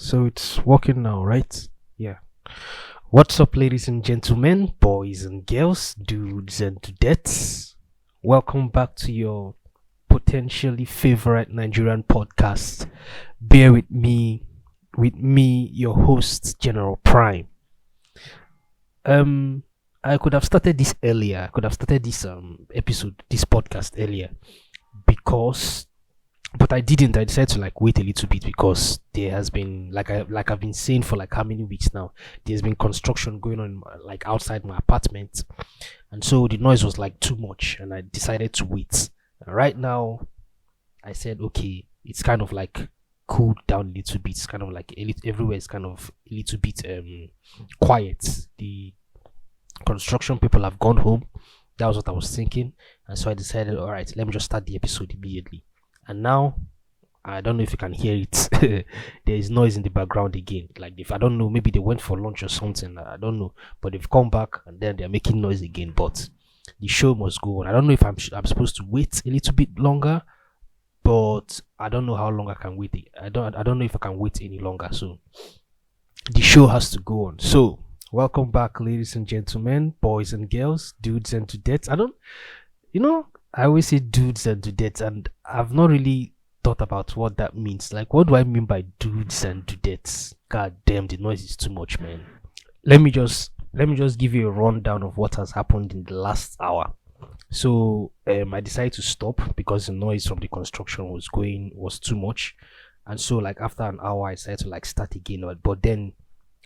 So it's working now, right? Yeah. What's up, ladies and gentlemen, boys and girls, dudes and dudettes? Welcome back to your potentially favorite Nigerian podcast. Bear with me, your host, General Prime. Um, I could have started this earlier. I could have started this episode, this podcast earlier, because but I didn't. I decided to wait a little bit because there has been I've been saying for how many weeks now. There's been construction going on outside my apartment, and so the noise was too much, and I decided to wait. And right now, I said okay, it's kind of cooled down a little bit. It's kind of everywhere is kind of a little bit quiet. The construction people have gone home. That was what I was thinking, and so I decided, all right, let me just start the episode immediately. And now, I don't know if you can hear it. There is noise in the background again. If I don't know, maybe they went for lunch or something. I don't know, but they've come back and then they're making noise again. But the show must go on. I don't know if I'm supposed to wait a little bit longer, but I don't know how long I can wait. I don't know if I can wait any longer. So the show has to go on. So welcome back, ladies and gentlemen, boys and girls, dudes and dudettes. I always say dudes and dudettes, and I've not really thought about what that means. What do I mean by dudes and dudettes? God damn, the noise is too much, man. Let me just give you a rundown of what has happened in the last hour. So I decided to stop because the noise from the construction was too much, and so after an hour I decided to start again. But then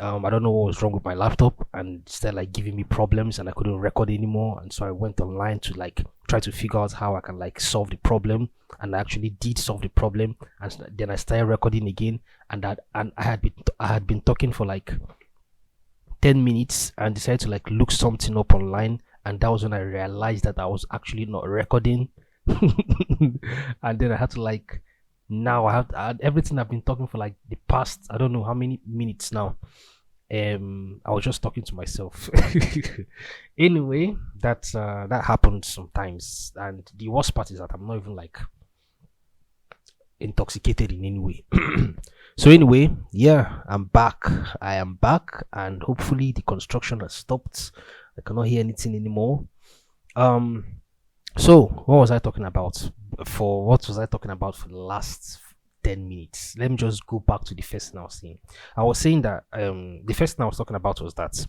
I don't know what was wrong with my laptop, and it started giving me problems, and I couldn't record anymore. And so I went online to try to figure out how I can solve the problem, and I actually did solve the problem. And then I started recording again, and I had been talking for 10 minutes and decided to look something up online, and that was when I realized that I was actually not recording. And then I had to now I have everything I've been talking for the past, I don't know how many minutes now. I was just talking to myself. Anyway, that happens sometimes, and the worst part is that I'm not even intoxicated in any way. So anyway, yeah, I'm back. I am back, and hopefully the construction has stopped. I cannot hear anything anymore. So what was I talking about? What was I talking about for the last 10 minutes? Let me just go back to the first thing I was saying. I was saying that the first thing I was talking about was that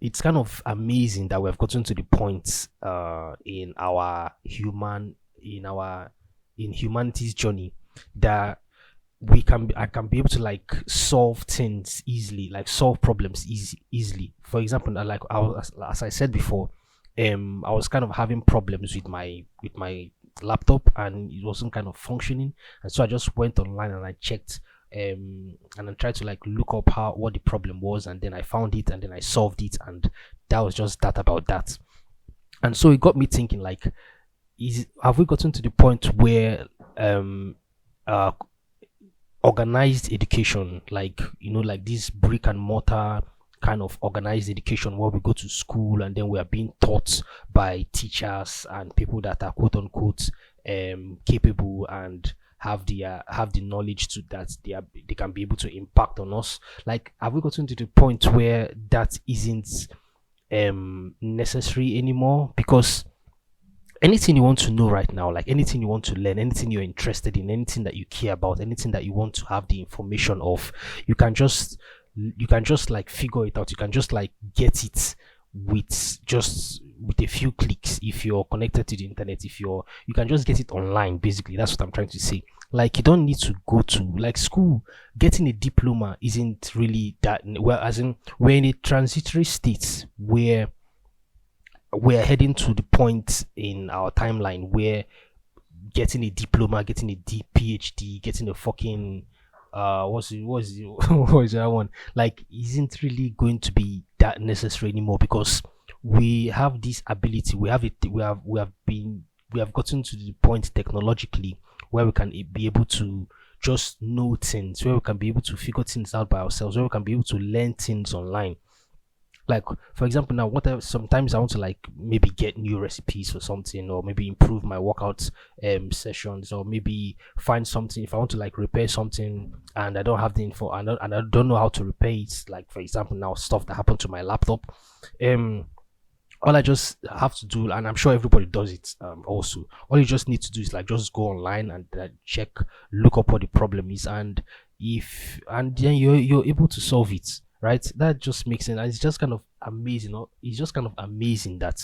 it's kind of amazing that we have gotten to the point in humanity's journey that I can be able to solve things easily, solve problems easily. For example, as I said before, I was kind of having problems with my laptop, and it wasn't kind of functioning, and so I just went online and I checked and I tried to look up what the problem was, and then I found it, and then I solved it, and that was just that about that. And so it got me thinking, have we gotten to the point where organized education, this brick and mortar kind of organized education where we go to school and then we are being taught by teachers and people that are quote unquote capable and have the knowledge to that they can be able to impact on us. Have we gotten to the point where that isn't necessary anymore? Because anything you want to know right now, anything you want to learn, anything you're interested in, anything that you care about, anything that you want to have the information of, you can just figure it out. You can just get it with a few clicks if you're connected to the internet. You can just get it online. Basically, that's what I'm trying to say. You don't need to go to school. Getting a diploma isn't really that well, as in we're in a transitory state where we're heading to the point in our timeline where getting a diploma, getting a PhD, getting a fucking what was that one, isn't really going to be that necessary anymore, because we have this ability, we have gotten to the point technologically where we can be able to just know things, where we can be able to figure things out by ourselves, where we can be able to learn things online. Like, for example, now what sometimes I want to like maybe get new recipes for something, or maybe improve my workout sessions, or maybe find something. If I want to like repair something and I don't have the info, and I don't know how to repair it, like for example now stuff that happened to my laptop, um all I just have to do, and I'm sure everybody does it also, all you just need to do is like just go online and check, look up what the problem is, and if and then you're able to solve it, right? That just makes sense. And it's just kind of amazing, it's just kind of amazing that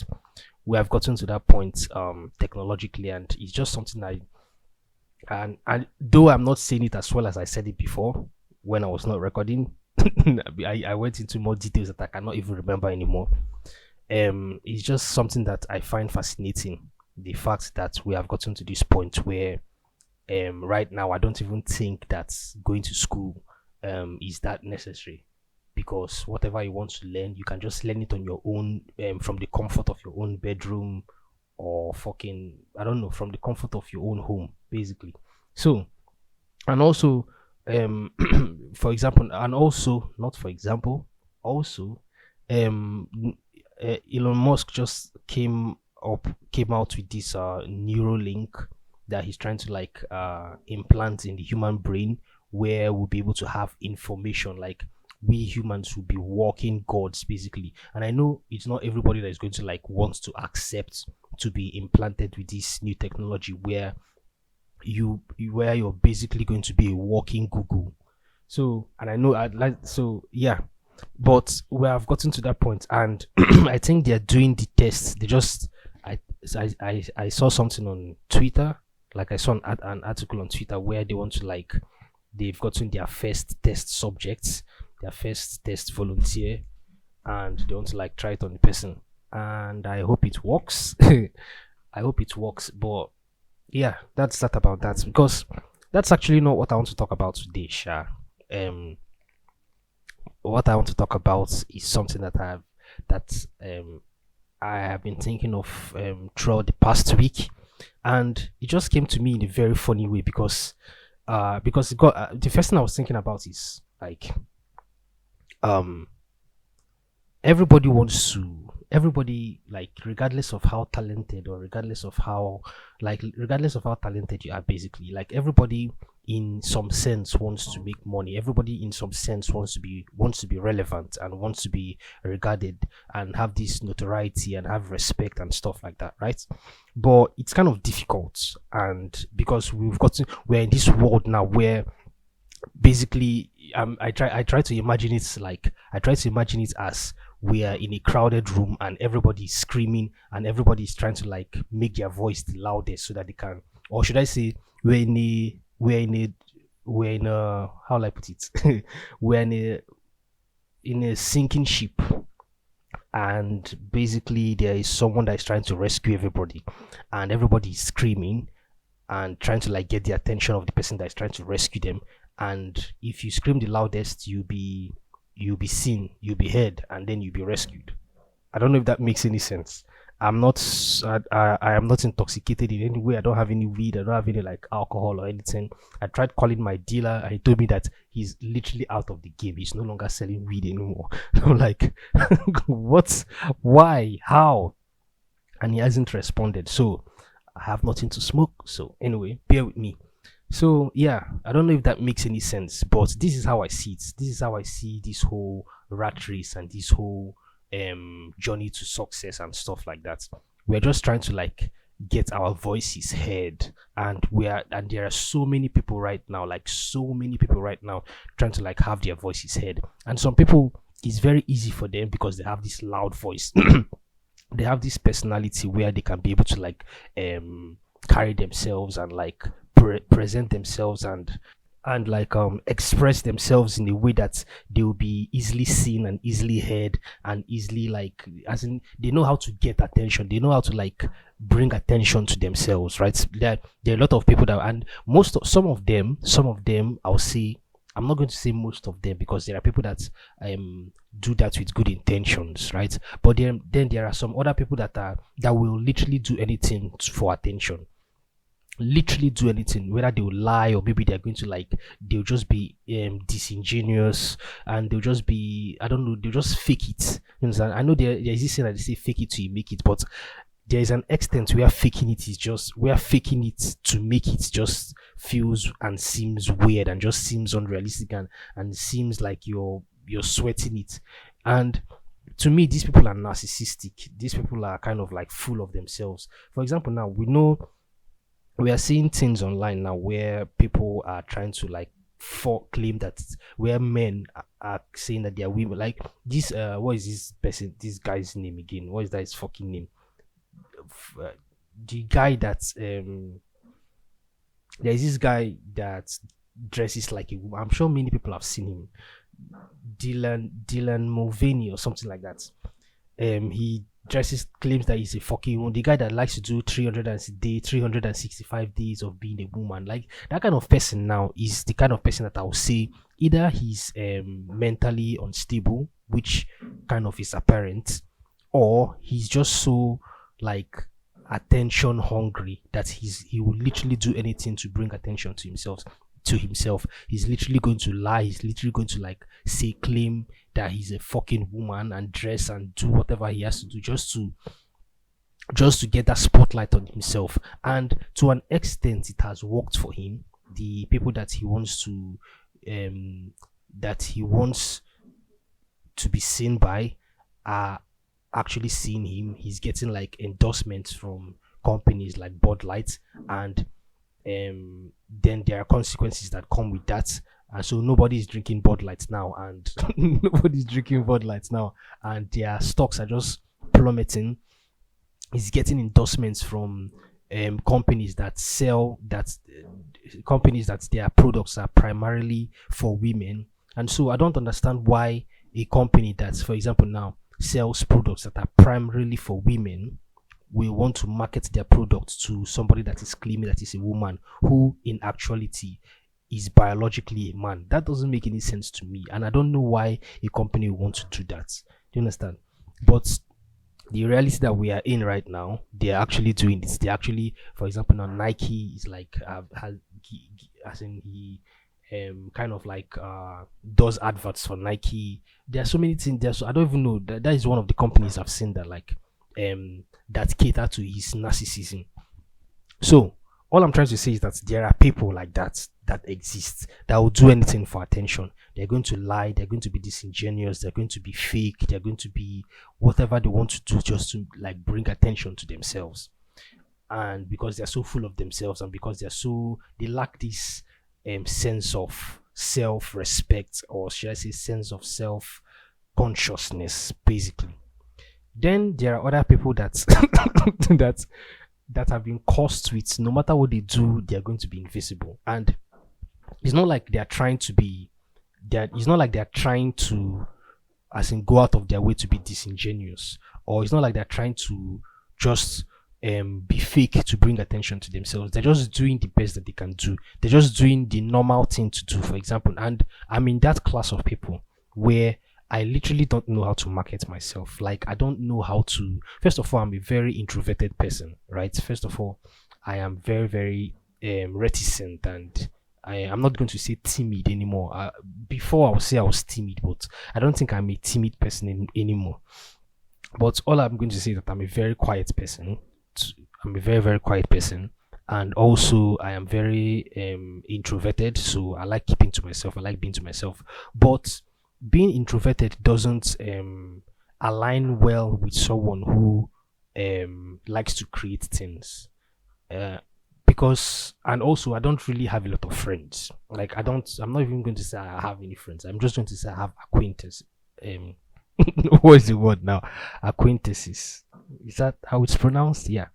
we have gotten to that point technologically, and it's just something and though I'm not saying it as well as I said it before when I was not recording, I went into more details that I cannot even remember anymore. It's just something that I find fascinating. The fact that we have gotten to this point where right now I don't even think that going to school is that necessary, because whatever you want to learn, you can just learn it on your own, from the comfort of your own bedroom, or fucking I don't know, from the comfort of your own home, basically. So, and also um for example, and also not for example, also Elon Musk just came out with this Neuralink that he's trying to like implant in the human brain, where we'll be able to have information, like we humans will be walking gods basically. And I know it's not everybody that is going to like want to accept to be implanted with this new technology, where where you're basically going to be a walking Google. So, and I know I'd like, so yeah, but we have gotten to that point, and I think they're doing the tests. They just, I saw something on Twitter, like I saw an article on Twitter where they want to like, they've gotten their first test subjects, their first test volunteer, and they want to like try it on the person. And I hope it works. I hope it works. But yeah, that's that about that, because that's actually not what I want to talk about today, Sha. Um, what I want to talk about is something that I have been thinking of throughout the past week, and it just came to me in a very funny way, because it got the first thing I was thinking about is like um everybody, like regardless of how talented, or regardless of how talented you are, basically, like everybody in some sense wants to make money. Everybody in some sense wants to be relevant, and wants to be regarded, and have this notoriety, and have respect and stuff like that, right? But it's kind of difficult, and because we're in this world now where basically I try to imagine it as we are in a crowded room, and everybody is screaming, and everybody is trying to like make their voice the loudest so that they can, or should I say, we're in a how will I put it, we're in a sinking ship, and basically there is someone that is trying to rescue everybody, and everybody is screaming and trying to like get the attention of the person that is trying to rescue them. And if you scream the loudest, you'll be seen, you'll be heard, and then you'll be rescued. I don't know if that makes any sense. I'm not I am not intoxicated in any way. I don't have any weed, I don't have any like alcohol or anything. I tried calling my dealer, and he told me that he's literally out of the game. He's no longer selling weed anymore. I'm like, what, why, how? And he hasn't responded. So I have nothing to smoke. So anyway, bear with me. So yeah, I don't know if that makes any sense, but this is how I see it. This is how I see this whole rat race, and this whole journey to success and stuff like that. We're just trying to like get our voices heard, and there are so many people right now, like so many people right now trying to like have their voices heard. And some people, it's very easy for them because they have this loud voice. They have this personality where they can be able to like carry themselves, and like present themselves, and like express themselves in a way that they will be easily seen and easily heard, and easily like, as in, they know how to get attention, they know how to like bring attention to themselves, right? There are a lot of people that, and some of them I'll say, I'm not going to say most of them, because there are people that do that with good intentions, right? But then there are some other people that will literally do anything for attention. literally do anything, whether they will lie or maybe they're going to like they'll just be disingenuous, and they'll just be, I don't know, they'll just fake it. You understand? I know there's this thing that they say fake it till you make it, but there is an extent where faking it is just where faking it to make it just feels and seems weird and just seems unrealistic, and seems like you're sweating it. And to me, these people are narcissistic. These people are kind of like full of themselves. For example, now we are seeing things online now where people are trying to like for claim that where men are saying that they are women, like this what is this guy's name again, what is that his fucking name, uh, the guy that's there's this guy that dresses like a woman. I'm sure many people have seen him, Dylan Mulvaney or something like that. He dresses claims that he's a fucking woman. The guy that likes to do 365 days of being a woman. Like that kind of person now is the kind of person that I would say either he's mentally unstable, which kind of is apparent, or he's just so like attention hungry that he will literally do anything to bring attention to himself. He's literally going to lie. He's literally going to like say claim that he's a fucking woman and dress and do whatever he has to do just to get that spotlight on himself. And to an extent, it has worked for him. The people um that he wants to be seen by are actually seeing him. He's getting like endorsements from companies like Bud Light, and then there are consequences that come with that. And so nobody's drinking Bud Lights now, and nobody's drinking Bud Lights now, and their stocks are just plummeting. He's getting endorsements from companies that sell that companies that their products are primarily for women. And so I don't understand why a company that's, for example, now sells products that are primarily for women will want to market their products to somebody that is claiming that is a woman who in actuality is biologically a man. That doesn't make any sense to me, and I don't know why a company would want to do that. Do you understand? But the reality that we are in right now, they are actually doing this. They actually, for example, now Nike is like as in he kind of like does adverts for Nike. There are so many things there, so I don't even know that is one of the companies I've seen that like that cater to his narcissism. So all I'm trying to say is that there are people like that exist that will do anything for attention. They're going to lie, they're going to be disingenuous, they're going to be fake, they're going to be whatever they want to do just to like bring attention to themselves. And because they're so full of themselves, and because they lack this sense of self-respect, or should I say sense of self-consciousness, basically. Then there are other people that that that have been cursed with, no matter what they do, they are going to be invisible. And it's not like they are trying to be that it's not like they're trying to as in go out of their way to be disingenuous, or it's not like they're trying to just be fake to bring attention to themselves. They're just doing the best that they can do. They're just doing the normal thing to do, for example. And I'm in that class of people where I literally don't know how to market myself. Like I don't know how to. First of all, I'm a very introverted person, right? First of all, I am very, very reticent, and I'm not going to say timid anymore. Before I would say I was timid, but I don't think I'm a timid person anymore. But all I'm going to say is that I'm a very quiet person. I'm a very, very quiet person, and also I am very introverted. So I like keeping to myself. I like being to myself, but being introverted doesn't align well with someone who likes to create things. Uh, because and also I don't really have a lot of friends. Like I'm not even going to say I have any friends. I'm just going to say I have acquaintances. Um, what is the word now? Acquaintances. Is that how it's pronounced? Yeah.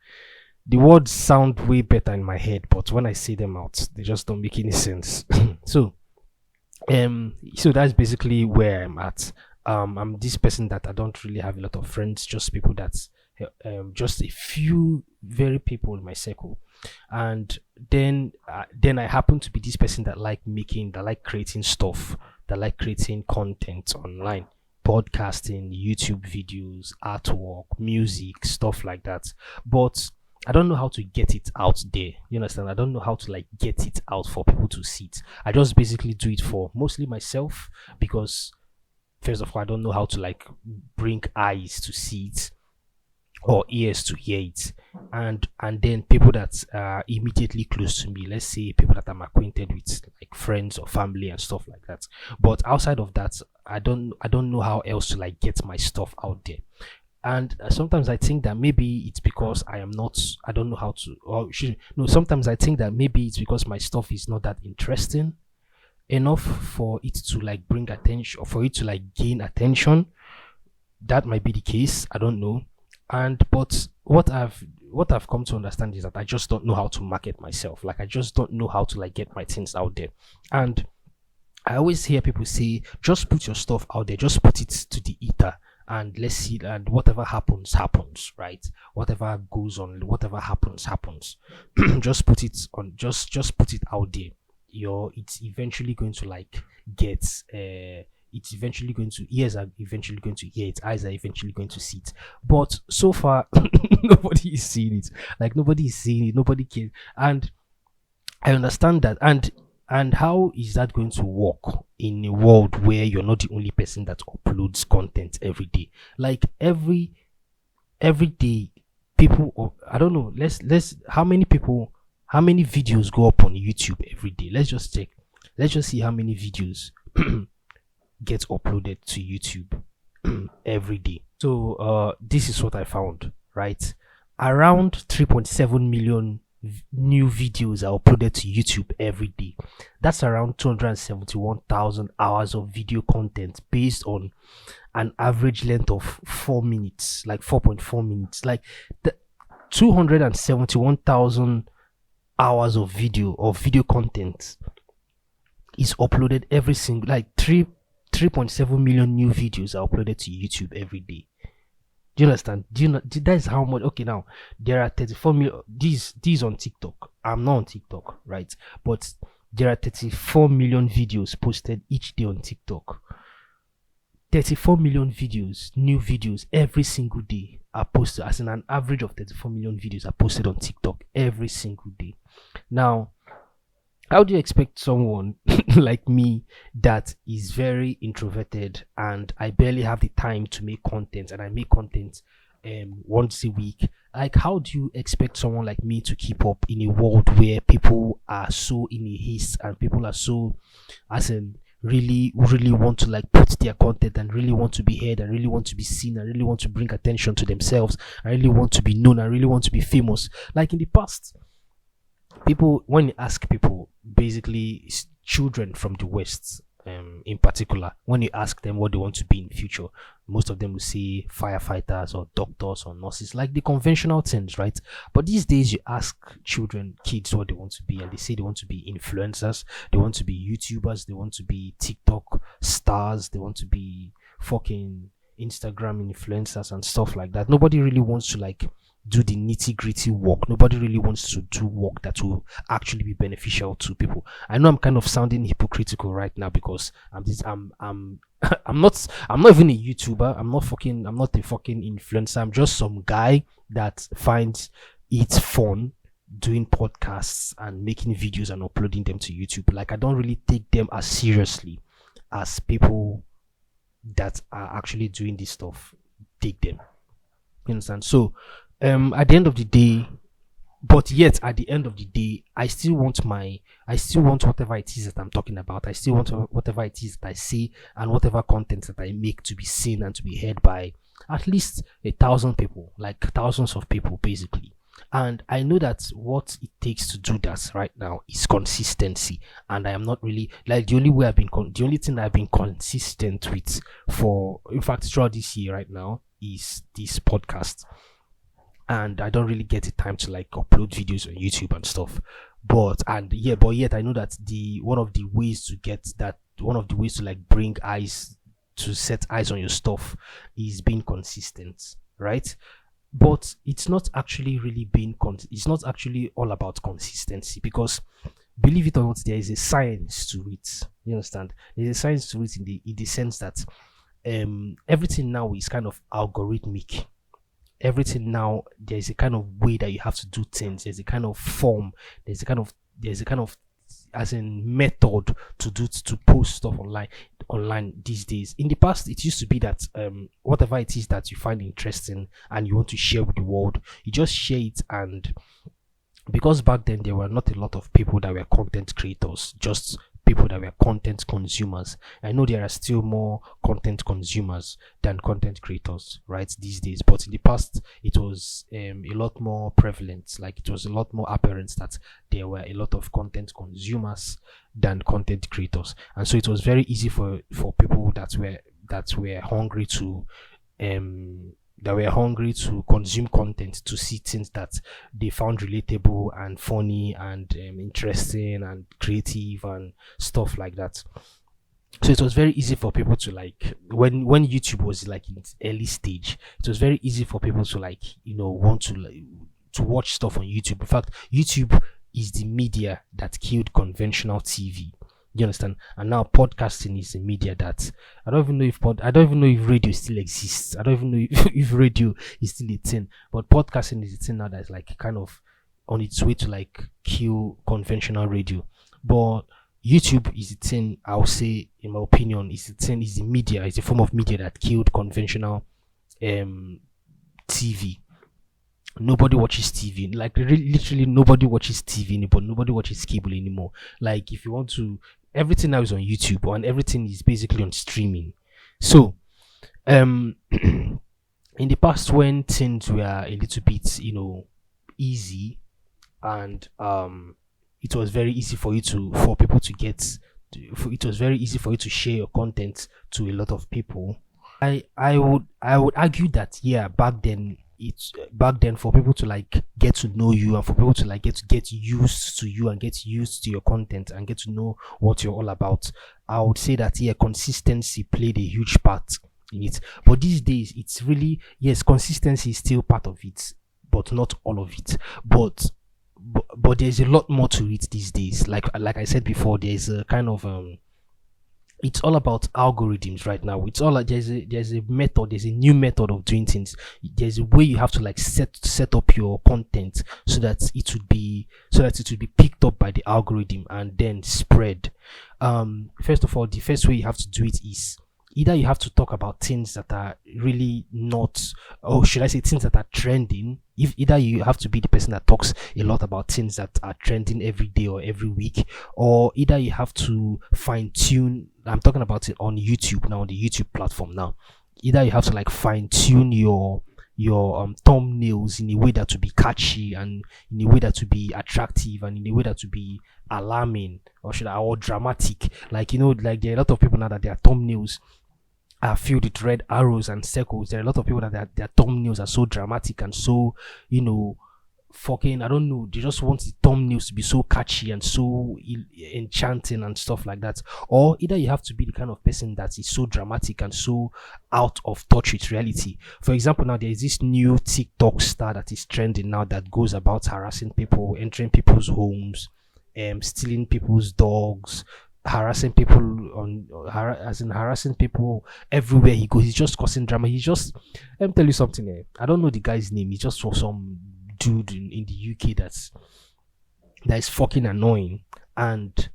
The words sound way better in my head, but when I say them out, they just don't make any sense. So that's basically where I'm at. I'm this person that I don't really have a lot of friends, just people that's just a few very people in my circle. And then I happen to be this person that like creating stuff, that like creating content online, podcasting, YouTube videos, artwork, music, stuff like that. But I don't know how to get it out there. You understand? I don't know how to like get it out for people to see it. I just basically do it for mostly myself because first of all, I don't know how to like bring eyes to see it or ears to hear it, and then people that are immediately close to me, let's say people that I'm acquainted with, like friends or family and stuff like that. But outside of that, I don't know how else to like get my stuff out there. And sometimes I think that maybe it's because I don't know how to, or should, no, sometimes I think that maybe it's because my stuff is not that interesting enough for it to like bring attention, or for it to like gain attention. That might be the case, I don't know. And but what I've come to understand is that I just don't know how to market myself. Like I just don't know how to like get my things out there. And I always hear people say, just put your stuff out there, just put it to the ether, and let's see, and whatever happens, happens, right? Whatever goes on, whatever happens, happens. Just put it on, just put it out there. It's eventually going to like get it's eventually going to, ears are eventually going to hear it, eyes are eventually going to see it. But so far nobody is seeing it. Like nobody is seeing it, nobody cares. And I understand that. And how is that going to work in a world where you're not the only person that uploads content every day? Like every day, people, or I don't know, let's how many people, how many videos go up on YouTube every day? Let's just check. Let's just see how many videos get uploaded to YouTube every day. So this is what I found, right? Around 3.7 million new videos are uploaded to YouTube every day. That's around 271,000 hours of video content based on an average length of 4 minutes, like 4.4 minutes. Like the 271,000 hours of video content is uploaded every single, like 3.7 million new videos are uploaded to YouTube every day. Do you understand? Do you know that is how much? Okay, now there are 34 million. These on TikTok. I'm not on TikTok, right? But there are 34 million videos posted each day on TikTok. 34 million videos, new videos every single day are posted. As in an average of 34 million videos are posted on TikTok every single day. Now, how do you expect someone like me that is very introverted and I barely have the time to make content, and I make content once a week? Like, how do you expect someone like me to keep up in a world where people are so in a haste, and people are so, as in, really want to like put their content, and really want to be heard, and really want to be seen, and really want to bring attention to themselves, and really want to be known, and really want to be famous? Like in the past, people, when you ask people, basically children from the West, in particular, when you ask them what they want to be in future, most of them will say firefighters or doctors or nurses, like the conventional things, right? But these days you ask kids what they want to be, and they say they want to be influencers, they want to be YouTubers, they want to be TikTok stars, they want to be fucking Instagram influencers and stuff like that. Nobody really wants to like do the nitty gritty work. Nobody really wants to do work that will actually be beneficial to people. I know I'm kind of sounding hypocritical right now because I'm I'm not even a YouTuber. I'm not a fucking influencer. I'm just some guy that finds it fun doing podcasts and making videos and uploading them to YouTube. Like, I don't really take them as seriously as people that are actually doing this stuff take them. You understand? So at the end of the day, but yet at the end of the day, I still want whatever it is that I'm talking about. I still want whatever it is that I say and whatever content that I make to be seen and to be heard by at least 1,000 people, like thousands of people basically. And I know that what it takes to do that right now is consistency. And I am not really, like, the only thing I've been consistent with for, in fact, throughout this year right now is this podcast. And I don't really get the time to like upload videos on YouTube and stuff. But yet I know that one of the ways to like bring eyes, to set eyes on your stuff, is being consistent, right? But it's not actually really it's not actually all about consistency, because believe it or not, there is a science to it. You understand? There's a science to it in the sense that everything now is kind of algorithmic. everything now, there's a kind of way that you have to do things. There's a kind of form. There's a kind of as in method to post stuff online these days. In the past, it used to be that whatever it is that you find interesting and you want to share with the world, you just share it. And because back then there were not a lot of people that were content creators, just people that were content consumers. I know there are still more content consumers than content creators, right, these days. But in the past, it was a lot more prevalent. Like it was a lot more apparent that there were a lot of content consumers than content creators, and so it was very easy for people that were hungry to consume content, to see things that they found relatable and funny and interesting and creative and stuff like that. So it was very easy for people to, like, when YouTube was like in its early stage, it was very easy for people to, like, want to, like, to watch stuff on YouTube. In fact, YouTube is the media that killed conventional TV. You understand? And now podcasting is a media that I don't even know if radio still exists. I don't even know if radio is still a thing. But podcasting is a thing now that's like kind of on its way to like kill conventional radio. But YouTube is a thing, I'll say, in my opinion, is the media, is a form of media that killed conventional TV. Nobody watches TV. Like literally nobody watches TV anymore. Nobody watches cable anymore. Like if you want to, everything now is on YouTube, and everything is basically on streaming. So in the past, when things were a little bit easy, and it was very easy for people to get, it was very easy for you to share your content to a lot of people. I would argue that, yeah, back then for people to like get to know you, and for people to like get used to you and get used to your content and get to know what you're all about, I would say that, yeah, consistency played a huge part in it. But these days, it's really, yes, consistency is still part of it, but not all of it. But there's a lot more to it these days. Like I said before, there's a kind of it's all about algorithms right now. It's all like there's a method, there's a new method of doing things. There's a way you have to like set up your content so that it would be picked up by the algorithm and then spread. First of all, the first way you have to do it is either you have to talk about things that are really not, or should I say things that are trending. If either you have to be the person that talks a lot about things that are trending every day or every week, or either you have to fine tune. I'm talking about it on YouTube now, on the YouTube platform now. Either you have to like fine tune your thumbnails in a way that to be catchy, and in a way that to be attractive, and in a way that to be alarming, or dramatic. Like like there are a lot of people now that their thumbnails are filled with red arrows and circles. There are a lot of people that their thumbnails are so dramatic and so fucking, I don't know, they just want the thumbnails to be so catchy and so enchanting and stuff like that. Or either you have to be the kind of person that is so dramatic and so out of touch with reality. For example, now there is this new TikTok star that is trending now that goes about harassing people, entering people's homes, stealing people's dogs, harassing people harassing people everywhere he goes. He's just causing drama. Let me tell you something here. I don't know the guy's name. He's just some dude in the UK that is fucking annoying. And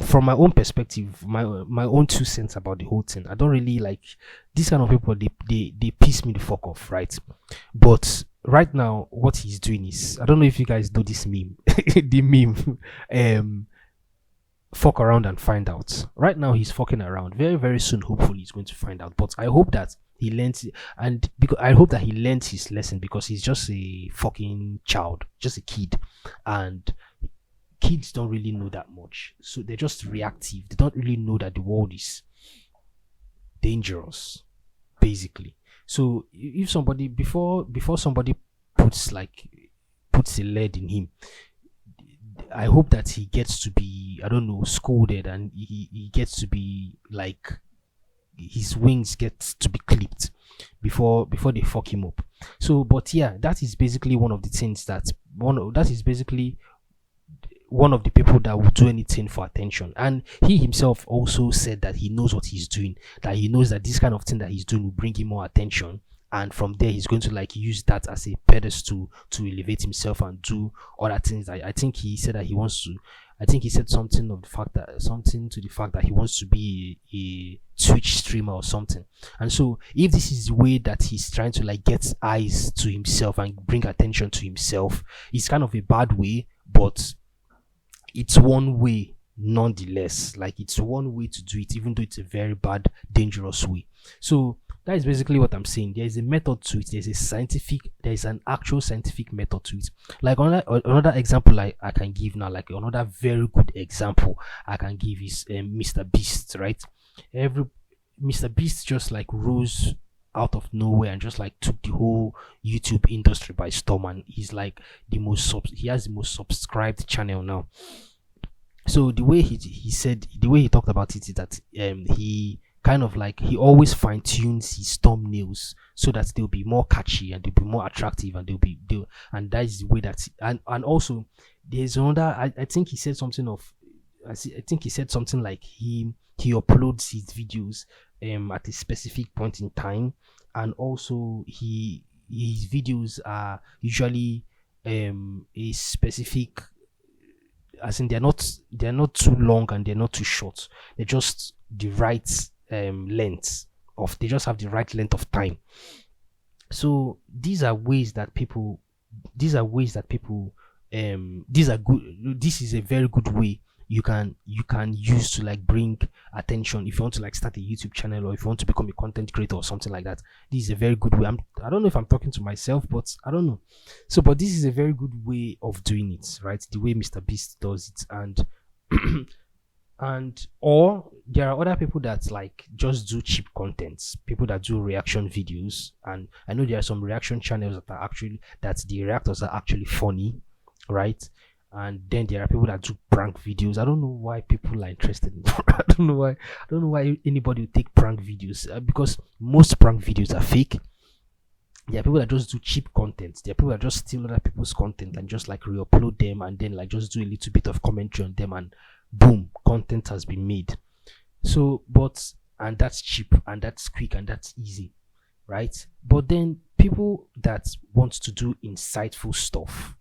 from my own perspective, my own 2 cents about the whole thing, I don't really like these kind of people. They piss me the fuck off, right? But right now, what he's doing is, I don't know if you guys know this meme, the meme, fuck around and find out. Right now, he's fucking around. Very, very soon, hopefully, he's going to find out. But I hope that he learns, and because I hope that he learns his lesson, because he's just a fucking child, just a kid, and kids don't really know that much, so they're just reactive. They don't really know that the world is dangerous, basically. So if somebody before somebody puts a lead in him, I hope that he gets to be, I don't know, scolded, and he gets to be like, his wings get to be clipped before they fuck him up. So, but yeah, that is basically one of the things that is basically one of the people that will do anything for attention. And he himself also said that he knows what he's doing, that he knows that this kind of thing that he's doing will bring him more attention, and from there he's going to like use that as a pedestal to elevate himself and do other things. I think he said that he wants to, I think he said something of the fact that, something to the fact that he wants to be a Twitch streamer or something. And so if this is the way that he's trying to like get eyes to himself and bring attention to himself, it's kind of a bad way, but it's one way nonetheless. Like, it's one way to do it, even though it's a very bad, dangerous way. So that is basically what I'm saying. There is a method to it. There is an actual scientific method to it. Like another example like I can give now, like another very good example I can give is Mr. Beast, right? Every Mr. Beast just like rose out of nowhere and just like took the whole YouTube industry by storm, and he's like he has the most subscribed channel now. So the way he said, the way he talked about it is that he kind of like, he always fine tunes his thumbnails so that they'll be more catchy and they'll be more attractive, and and that is the way that, and also there's another, I think he said something of, I think he said something like he uploads his videos at a specific point in time, and also his videos are usually a specific, as in they're not too long and they're not too short. They're just the right length of, they just have the right length of time. So these are ways that people these are good. This is a very good way you can use to like bring attention if you want to like start a YouTube channel, or if you want to become a content creator or something like that. This is a very good way. I don't know if I'm talking to myself, but I don't know. So but this is a very good way of doing it, right? The way Mr. Beast does it. And or there are other people that like just do cheap contents, people that do reaction videos. And I know there are some reaction channels that the reactors are actually funny, right? And then there are people that do prank videos. I don't know why people are interested in I don't know why anybody would take prank videos, because most prank videos are fake. There are people that just do cheap content. There are people that just steal other people's content and just like re-upload them, and then like just do a little bit of commentary on them, and boom, content has been made. So and that's cheap and that's quick and that's easy, right? But then people that want to do insightful stuff,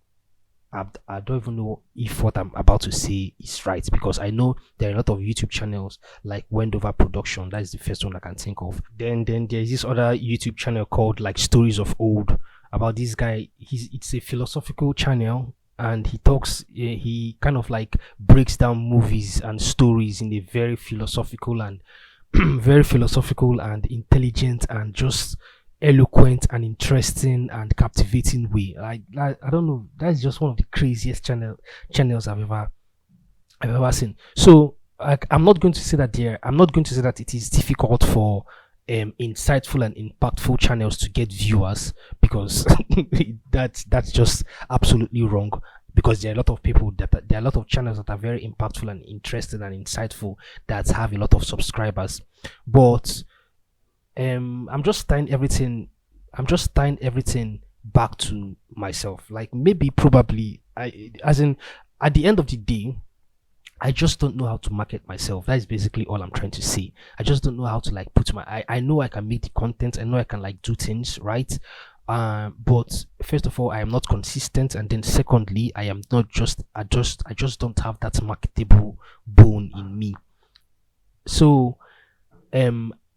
I don't even know if what I'm about to say is right, because I know there are a lot of YouTube channels like Wendover Production. That is the first one I can think of. Then there's this other YouTube channel called like Stories of Old, about this guy. It's a philosophical channel, and he kind of like breaks down movies and stories in a very philosophical and very philosophical and intelligent and just eloquent and interesting and captivating way. I don't know, that's just one of the craziest channels I've ever seen. So I'm not going to say that it is difficult for insightful and impactful channels to get viewers, because that's just absolutely wrong. Because there are a lot of people there are a lot of channels that are very impactful and interesting and insightful that have a lot of subscribers. But I'm just tying everything back to myself. Like, maybe probably as in, at the end of the day, I just don't know how to market myself. That is basically all I'm trying to say. I just don't know how to like put I know I can make the content, I know I can like do things right, but first of all, I am not consistent, and then secondly, I just don't have that marketable bone in me. So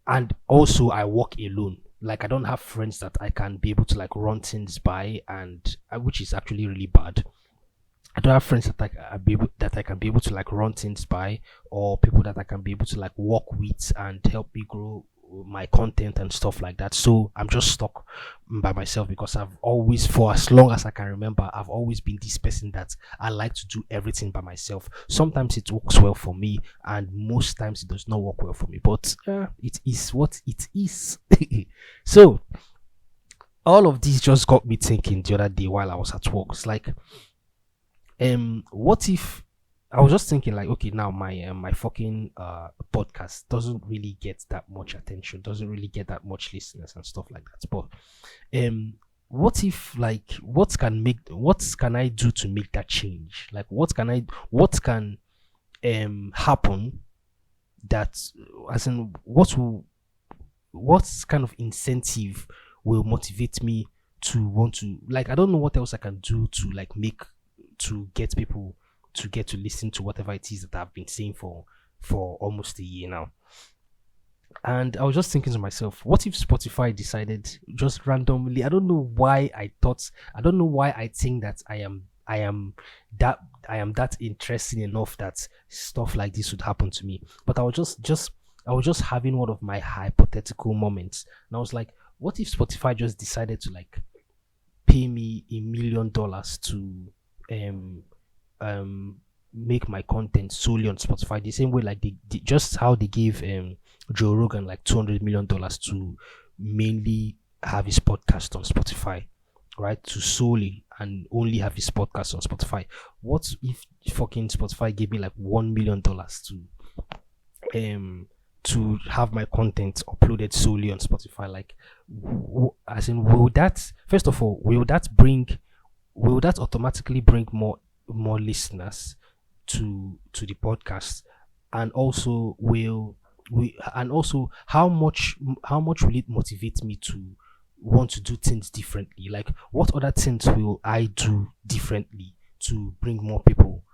and also I work alone. Like, I don't have friends that I can be able to like run things by, and which is actually really bad. I don't have friends that I can be able to like run things by, or people that I can be able to like work with and help me grow my content and stuff like that. So I'm just stuck by myself, because I've always, for as long as I can remember, I've always been this person that I like to do everything by myself. Sometimes it works well for me, and most times it does not work well for me, but it is what it is. So all of this just got me thinking the other day while I was at work. It's like, what if, I was just thinking like, okay, now my fucking podcast doesn't really get that much attention, doesn't really get that much listeners and stuff like that. But what if, like, what can I do to make that change? Like, what can happen that, as in, what kind of incentive will motivate me to want to, like, I don't know what else I can do to like make, to get people to get to listen to whatever it is that I've been saying for almost a year now. And I was just thinking to myself, what if Spotify decided just randomly? I don't know why I don't know why I think that that I am that interesting enough that stuff like this would happen to me. But I was just having one of my hypothetical moments. And I was like, what if Spotify just decided to like pay me $1 million to um make my content solely on Spotify, the same way like they just how they gave Joe Rogan like $200 million to mainly have his podcast on Spotify, right? To solely and only have his podcast on Spotify. What if fucking Spotify gave me like $1 million to have my content uploaded solely on Spotify? Like, as in, will that, first of all, will that automatically bring more listeners to the podcast? And also how much will it motivate me to want to do things differently? Like, what other things will I do differently to bring more people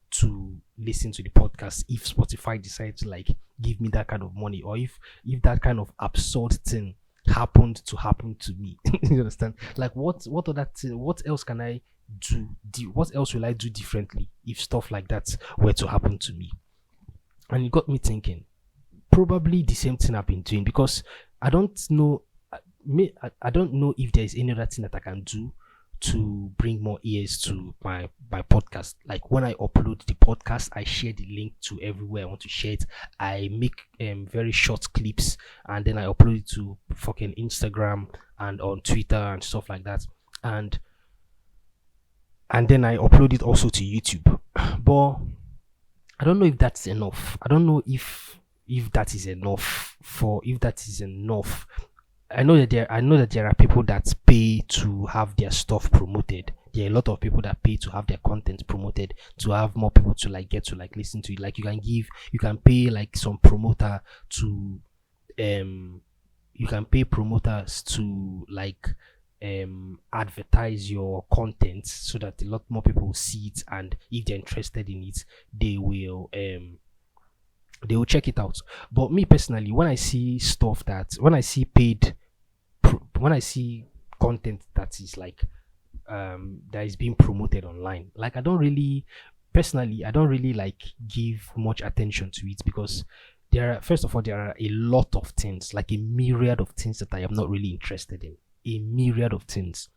to listen to the podcast if Spotify decides to like give me that kind of money, or if that kind of absurd thing happened to happen to me? You understand? Like, what other thing, what else can I do? What else will I do differently if stuff like that were to happen to me? And it got me thinking, probably the same thing I've been doing, because I don't know, I don't know if there's any other thing that I can do to bring more ears to my podcast. Like, when I upload the podcast, I share the link to everywhere I want to share it. I make very short clips, and then I upload it to fucking Instagram and on Twitter and stuff like that, and then I upload it also to YouTube. But I don't know if that's enough. I don't know if that is enough. I know that there are people that pay to have their stuff promoted. There are a lot of people that pay to have their content promoted, to have more people to like get to like listen to it. Like, you can pay like some promoter to you can pay promoters to like advertise your content so that a lot more people see it, and if they're interested in it, they will check it out. But me personally, when I see when I see content that is like that is being promoted online, like, I don't really like give much attention to it, because first of all, there are a lot of things, like a myriad of things that I am not really interested in. A myriad of things,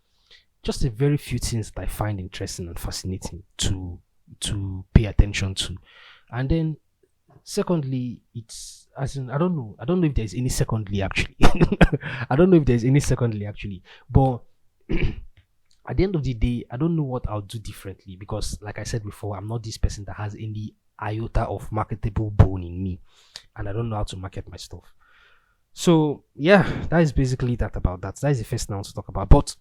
just a very few things that I find interesting and fascinating to pay attention to. And then secondly, it's, as in, I don't know if there's any secondly actually. I don't know if there's any secondly actually, but at the end of the day, I don't know what I'll do differently, because like I said before, I'm not this person that has any iota of marketable bone in me, and I don't know how to market my stuff. So yeah, that is basically that about that. That is the first thing I want to talk about. But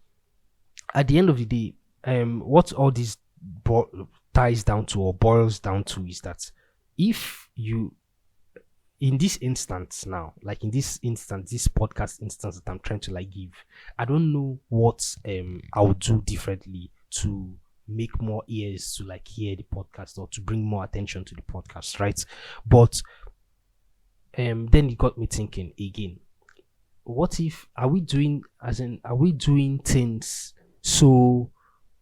at the end of the day, what all this ties down to, or boils down to, is that if you, in this instance now, like in this instance, this podcast instance that I'm trying to like give, I don't know what I would do differently to make more ears to like hear the podcast, or to bring more attention to the podcast, right? But then it got me thinking again, what if, are we doing things so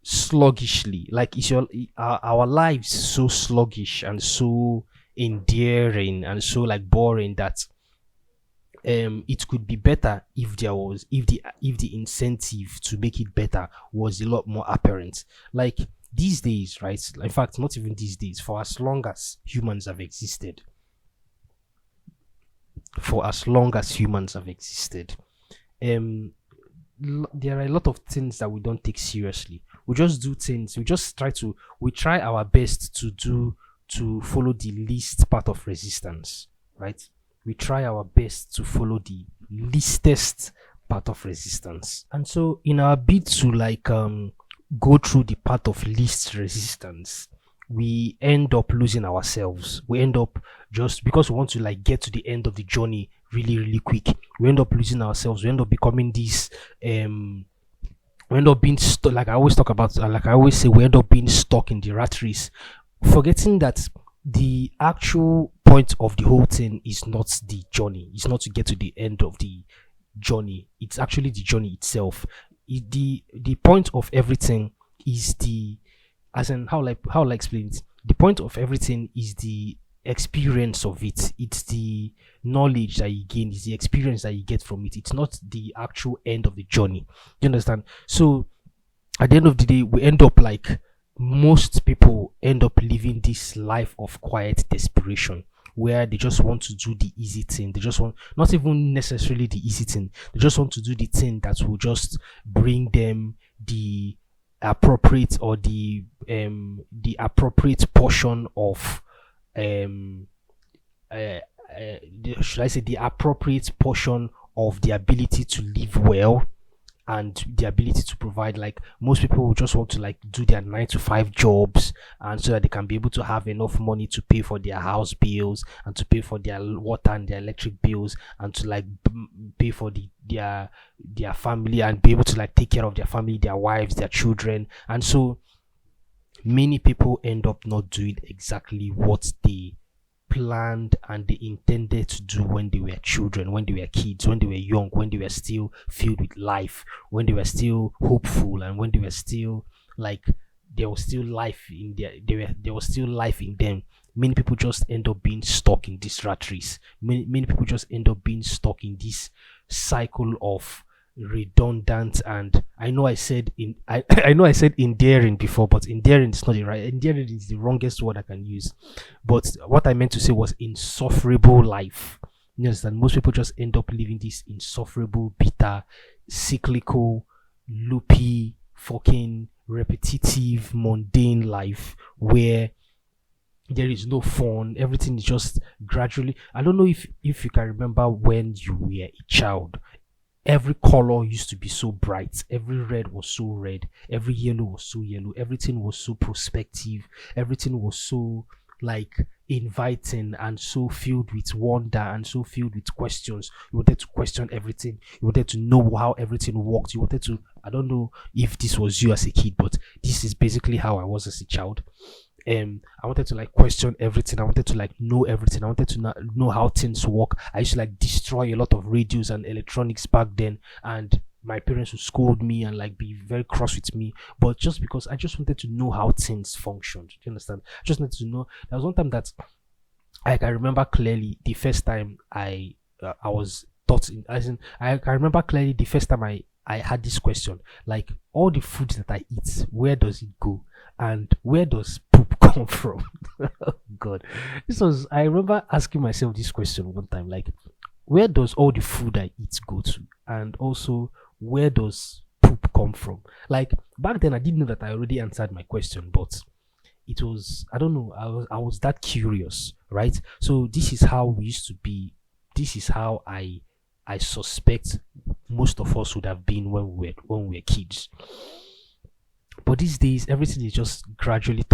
sluggishly? Like, is our lives so sluggish and so endearing and so like boring that it could be better if the incentive to make it better was a lot more apparent? Like, these days, right? In fact, not even these days, for as long as humans have existed, there are a lot of things that we don't take seriously. We just do things, we try our best to follow the least part of resistance, right? We try our best to follow the leastest part of resistance. And so in our bid to like go through the path of least resistance, we end up losing ourselves. We end up, just because we want to like get to the end of the journey really, really quick, we end up losing ourselves. We end up becoming this we end up being stuck. Like I always talk about, like I always say, we end up being stuck in the rat race, forgetting that the actual point of the whole thing is not the journey. It's not to get to the end of the journey. It's actually the journey itself. The point of everything is the, as in how I explain it. The point of everything is the experience of it. It's the knowledge that you gain. It's the experience that you get from it. It's not the actual end of the journey. You understand? So at the end of the day, we end up like, most people end up living this life of quiet desperation, where they just want to do the easy thing. They just want, not even necessarily the easy thing, they just want to do the thing that will just bring them the appropriate, or the appropriate portion of um should I say, the appropriate portion of the ability to live well, and the ability to provide. Like most people will just want to like do their 9 to 5 jobs, and so that they can be able to have enough money to pay for their house bills, and to pay for their water and their electric bills, and to like pay for their family, and be able to like take care of their family, their wives, their children. And so many people end up not doing exactly what they planned and they intended to do when they were children, when they were kids, when they were young, when they were still filled with life, when they were still hopeful, and when they were still like, there was still life in there was still life in them. Many people just end up being stuck in this rat race. Many people just end up being stuck in this cycle of redundant, and I know I said I know I said endearing before, but endearing is not the right, endearing is the wrongest word I can use. But what I meant to say was insufferable life. You understand? Most people just end up living this insufferable, bitter, cyclical, loopy, fucking repetitive, mundane life, where there is no fun. Everything is just gradually. I don't know if you can remember when you were a child. Every color used to be so bright. Every red was so red. Every yellow was so yellow. Everything was so prospective. Everything was so like inviting, and so filled with wonder, and so filled with questions. You wanted to question everything. You wanted to know how everything worked. You wanted to, I don't know if this was you as a kid, but this is basically how I was as a child. I wanted to like question everything. I wanted to like know everything. I wanted to know how things work. I used to like destroy a lot of radios and electronics back then, and my parents would scold me and like be very cross with me, but just because I just wanted to know how things functioned. Do you understand? I just wanted to know. There was one time that I can remember clearly the first time I was taught in, as in, I can remember clearly the first time I had this question, like, all the food that I eat, where does it go, and where does poop come from? Oh God, I remember asking myself this question one time, like, where does all the food I eat go to, and also where does poop come from? Like back then, I didn't know that I already answered my question, but it was, I don't know, I was that curious, right? So this is how we used to be. This is how I suspect most of us would have been when we were kids. But these days, everything is just gradually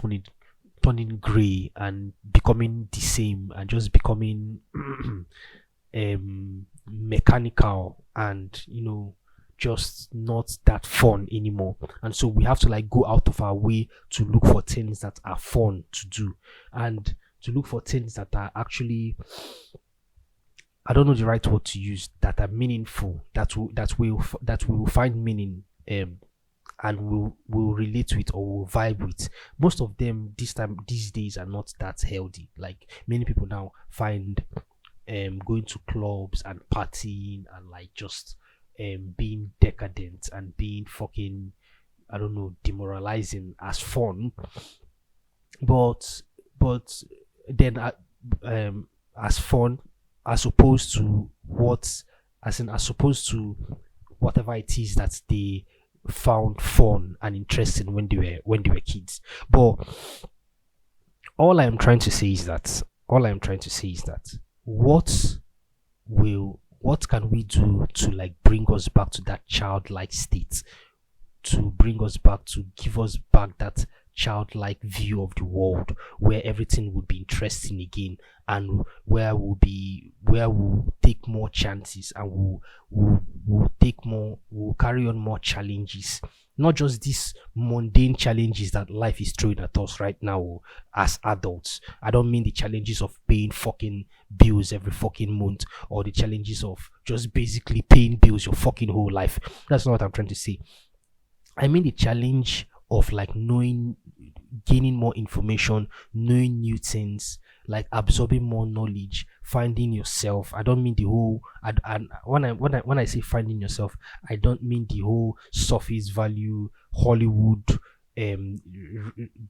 turning gray and becoming the same, and just becoming mechanical, and just not that fun anymore. And so we have to like go out of our way to look for things that are fun to do, and to look for things that are actually, I don't know the right word to use, that are meaningful, that we will find meaning, and will relate to it, or will vibe with. Most of them these days are not that healthy. Like many people now find going to clubs and partying, and like just being decadent and being fucking, I don't know, demoralizing as fun. But then as fun, as opposed to as opposed to whatever it is that they found fun and interesting when they were kids. But all I am trying to say is that what can we do to like bring us back to that childlike state, to bring us back, to give us back that childlike view of the world where everything would be interesting again, and where we'll take more chances, and we'll carry on more challenges, not just these mundane challenges that life is throwing at us right now as adults. I don't mean the challenges of paying fucking bills every fucking month, or the challenges of just basically paying bills your fucking whole life. That's not what I'm trying to say. I mean the challenge of like knowing, gaining more information, knowing new things, like absorbing more knowledge, finding yourself. I don't mean the whole. And when I say finding yourself, I don't mean the whole surface value Hollywood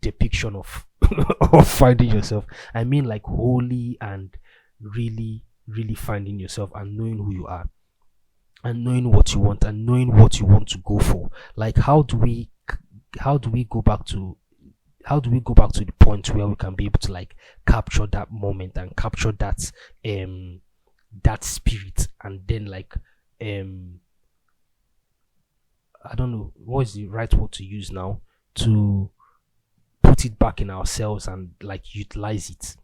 depiction of of finding yourself. I mean like wholly and really, really finding yourself and knowing who you are, and knowing what you want, and knowing what you want to go for. Like how do we go back to how do we go back to the point where we can be able to like capture that moment and capture that spirit, and then like um I don't know what is the right word to use now, to put it back in ourselves and like utilize it.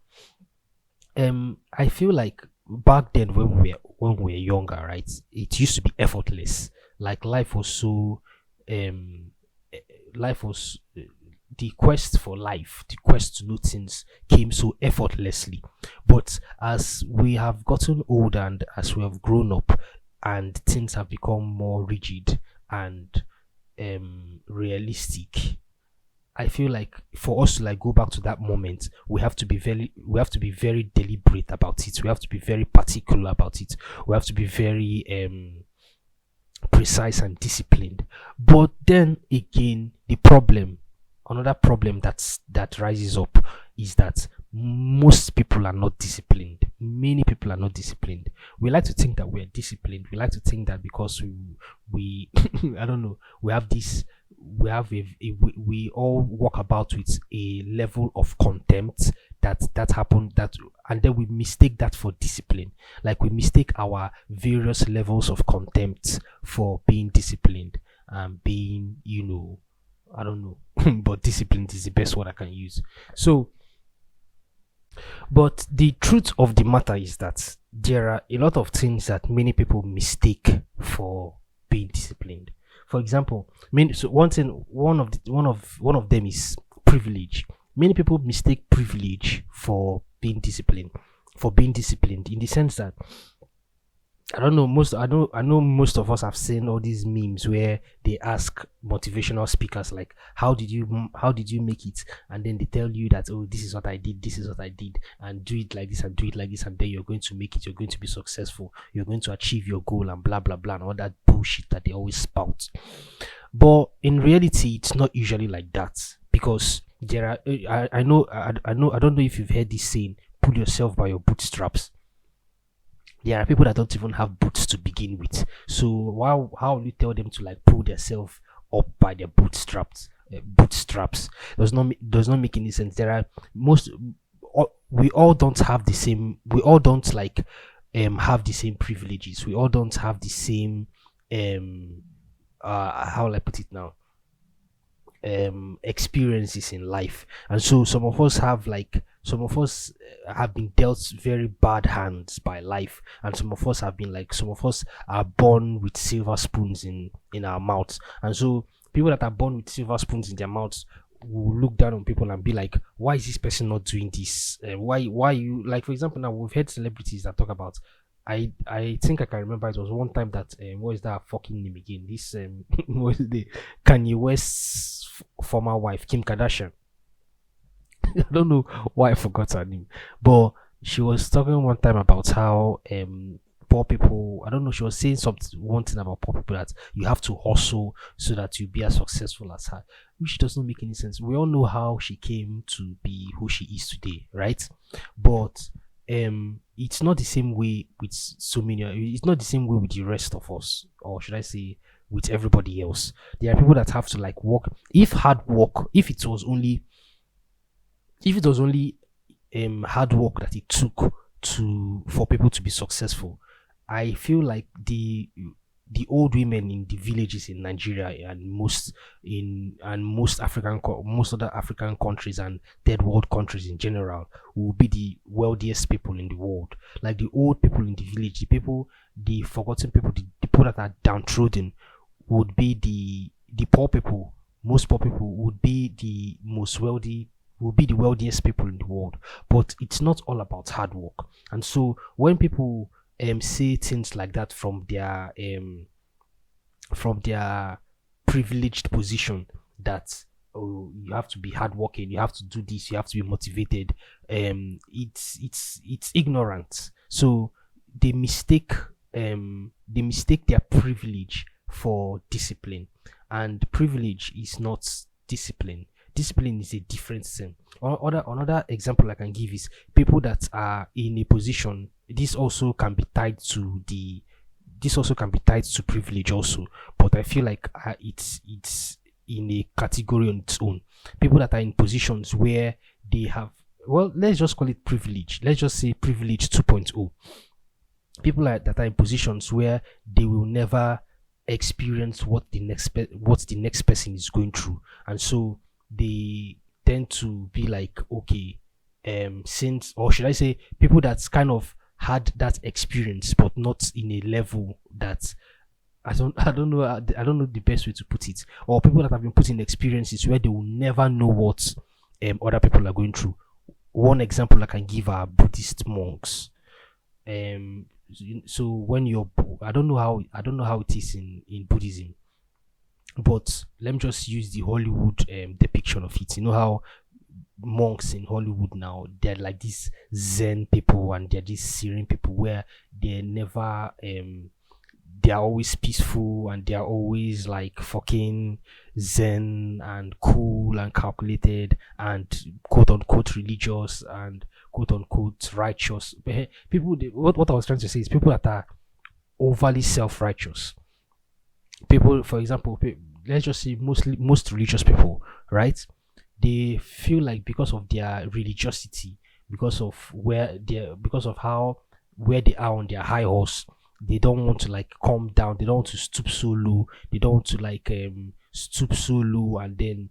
I feel like back then when we were younger, right, it used to be effortless. Like um life was the quest for life, the quest to know things came so effortlessly. But as we have gotten older and as we have grown up, and things have become more rigid and realistic, I feel like for us to like go back to that moment, we have to be very deliberate about it. We have to be very particular about it. We have to be very precise and disciplined. But then again, another problem that rises up is that most people are not disciplined. Many people are not disciplined. We like to think that we're disciplined. We like to think that because we I don't know, we have this we all walk about with a level of contempt that happened, that and then we mistake that for discipline. Like we mistake our various levels of contempt for being disciplined and being, I don't know, but disciplined is the best word I can use. So, but the truth of the matter is that there are a lot of things that many people mistake for being disciplined. For example, so one of them is privilege. Many people mistake privilege for being disciplined, in the sense that I know most of us have seen all these memes where they ask motivational speakers like, how did you make it? And then they tell you that, oh, this is what I did, and do it like this and do it like this, and then you're going to make it, you're going to be successful, you're going to achieve your goal, and blah blah blah, and all that bullshit that they always spout. But in reality, it's not usually like that, because there are I don't know if you've heard this saying, pull yourself by your bootstraps. There are people that don't even have boots to begin with. So how will you tell them to like pull themselves up by their bootstraps? Bootstraps does not make any sense. There are we all don't have the same. We all don't like have the same privileges. We all don't have the same how will I put it now, experiences in life. And so some of us have been dealt very bad hands by life, and some of us are born with silver spoons in our mouths. And so people that are born with silver spoons in their mouths will look down on people and be like, why is this person not doing this? Why you, like, for example, now we've heard celebrities that talk about, I think I can remember it was one time that what is that fucking name again? This what is the Kanye West's former wife, Kim Kardashian. I don't know why I forgot her name, but she was talking one time about how poor people. I don't know. She was saying something one thing about poor people, that you have to hustle so that you be as successful as her, which does not make any sense. We all know how she came to be who she is today, right? But it's not the same way with so many. It's not the same way with the rest of us, or should I say, with everybody else. There are people that have to like work. If it was only hard work that it took to for people to be successful, I feel like the old women in the villages in Nigeria and most other African countries and third world countries in general will be the wealthiest people in the world. Like the old people in the village, the forgotten people, the people that are downtrodden would be the poor people. Most poor people would be the most wealthy, will be the wealthiest people in the world. But it's not all about hard work. And so when people say things like that from their privileged position, that oh, you have to be hardworking, you have to do this, you have to be motivated, it's ignorant. So they mistake their privilege for discipline, and privilege is not discipline. Discipline is a different thing. Another example I can give is people that are in a position. This also can be tied to privilege also, but I feel like it's in a category on its own. People that are in positions where they have, well, let's just call it privilege. Let's just say privilege 2.0. People that are in positions where they will never experience what the next person is going through, and so they tend to be like, okay, since, or should I say, people that's kind of had that experience but not in a level that I don't know the best way to put it, or people that have been put in experiences where they will never know what other people are going through. One example I can give are Buddhist monks. So when you're, I don't know how it is in Buddhism, but let me just use the Hollywood depiction of it. You know how monks in Hollywood now, they're like these Zen people and they're these serene people where they never they're always peaceful and they're always like fucking zen and cool and calculated and quote unquote religious and quote unquote righteous. People, what I was trying to say is people that are overly self-righteous. People, for example, let's just say most religious people, right? They feel like because of their religiosity, because of where they are on their high horse, they don't want to like calm down, they don't want to stoop so low, they don't want to like stoop so low and then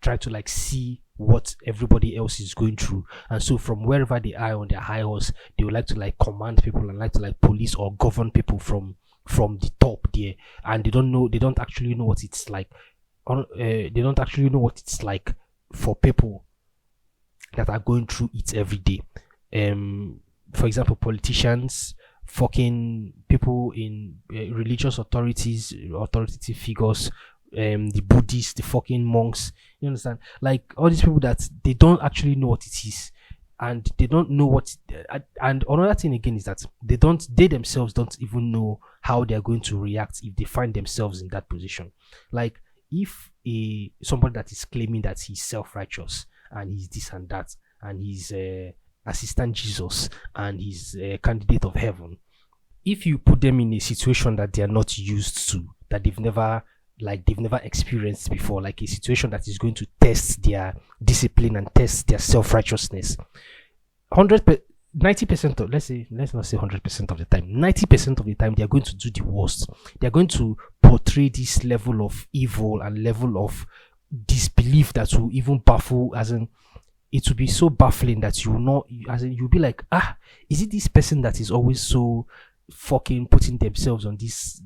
try to like see what everybody else is going through. And so from wherever they are on their high horse, they would like to like command people and like to like police or govern people from the top there. And they don't actually know what it's like. They don't actually know what it's like for people that are going through it every day. For example, politicians, fucking people in religious authoritative figures, the Buddhists, the fucking monks. You understand? Like all these people that they don't actually know what it is, and they don't know what. And another thing again is that they themselves don't even know how they are going to react if they find themselves in that position. Like if somebody that is claiming that he's self-righteous and he's this and that and he's assistant Jesus and he's a candidate of heaven, if you put them in a situation that they are not used to, that they've never experienced before, like a situation that is going to test their discipline and test their self-righteousness, 90% of, let's not say 100% of the time, 90% of the time they are going to do the worst. They are going to portray this level of evil and level of disbelief that will even baffle, as in it will be so baffling that you will not, as in you'll be like, is it this person that is always so fucking putting themselves on this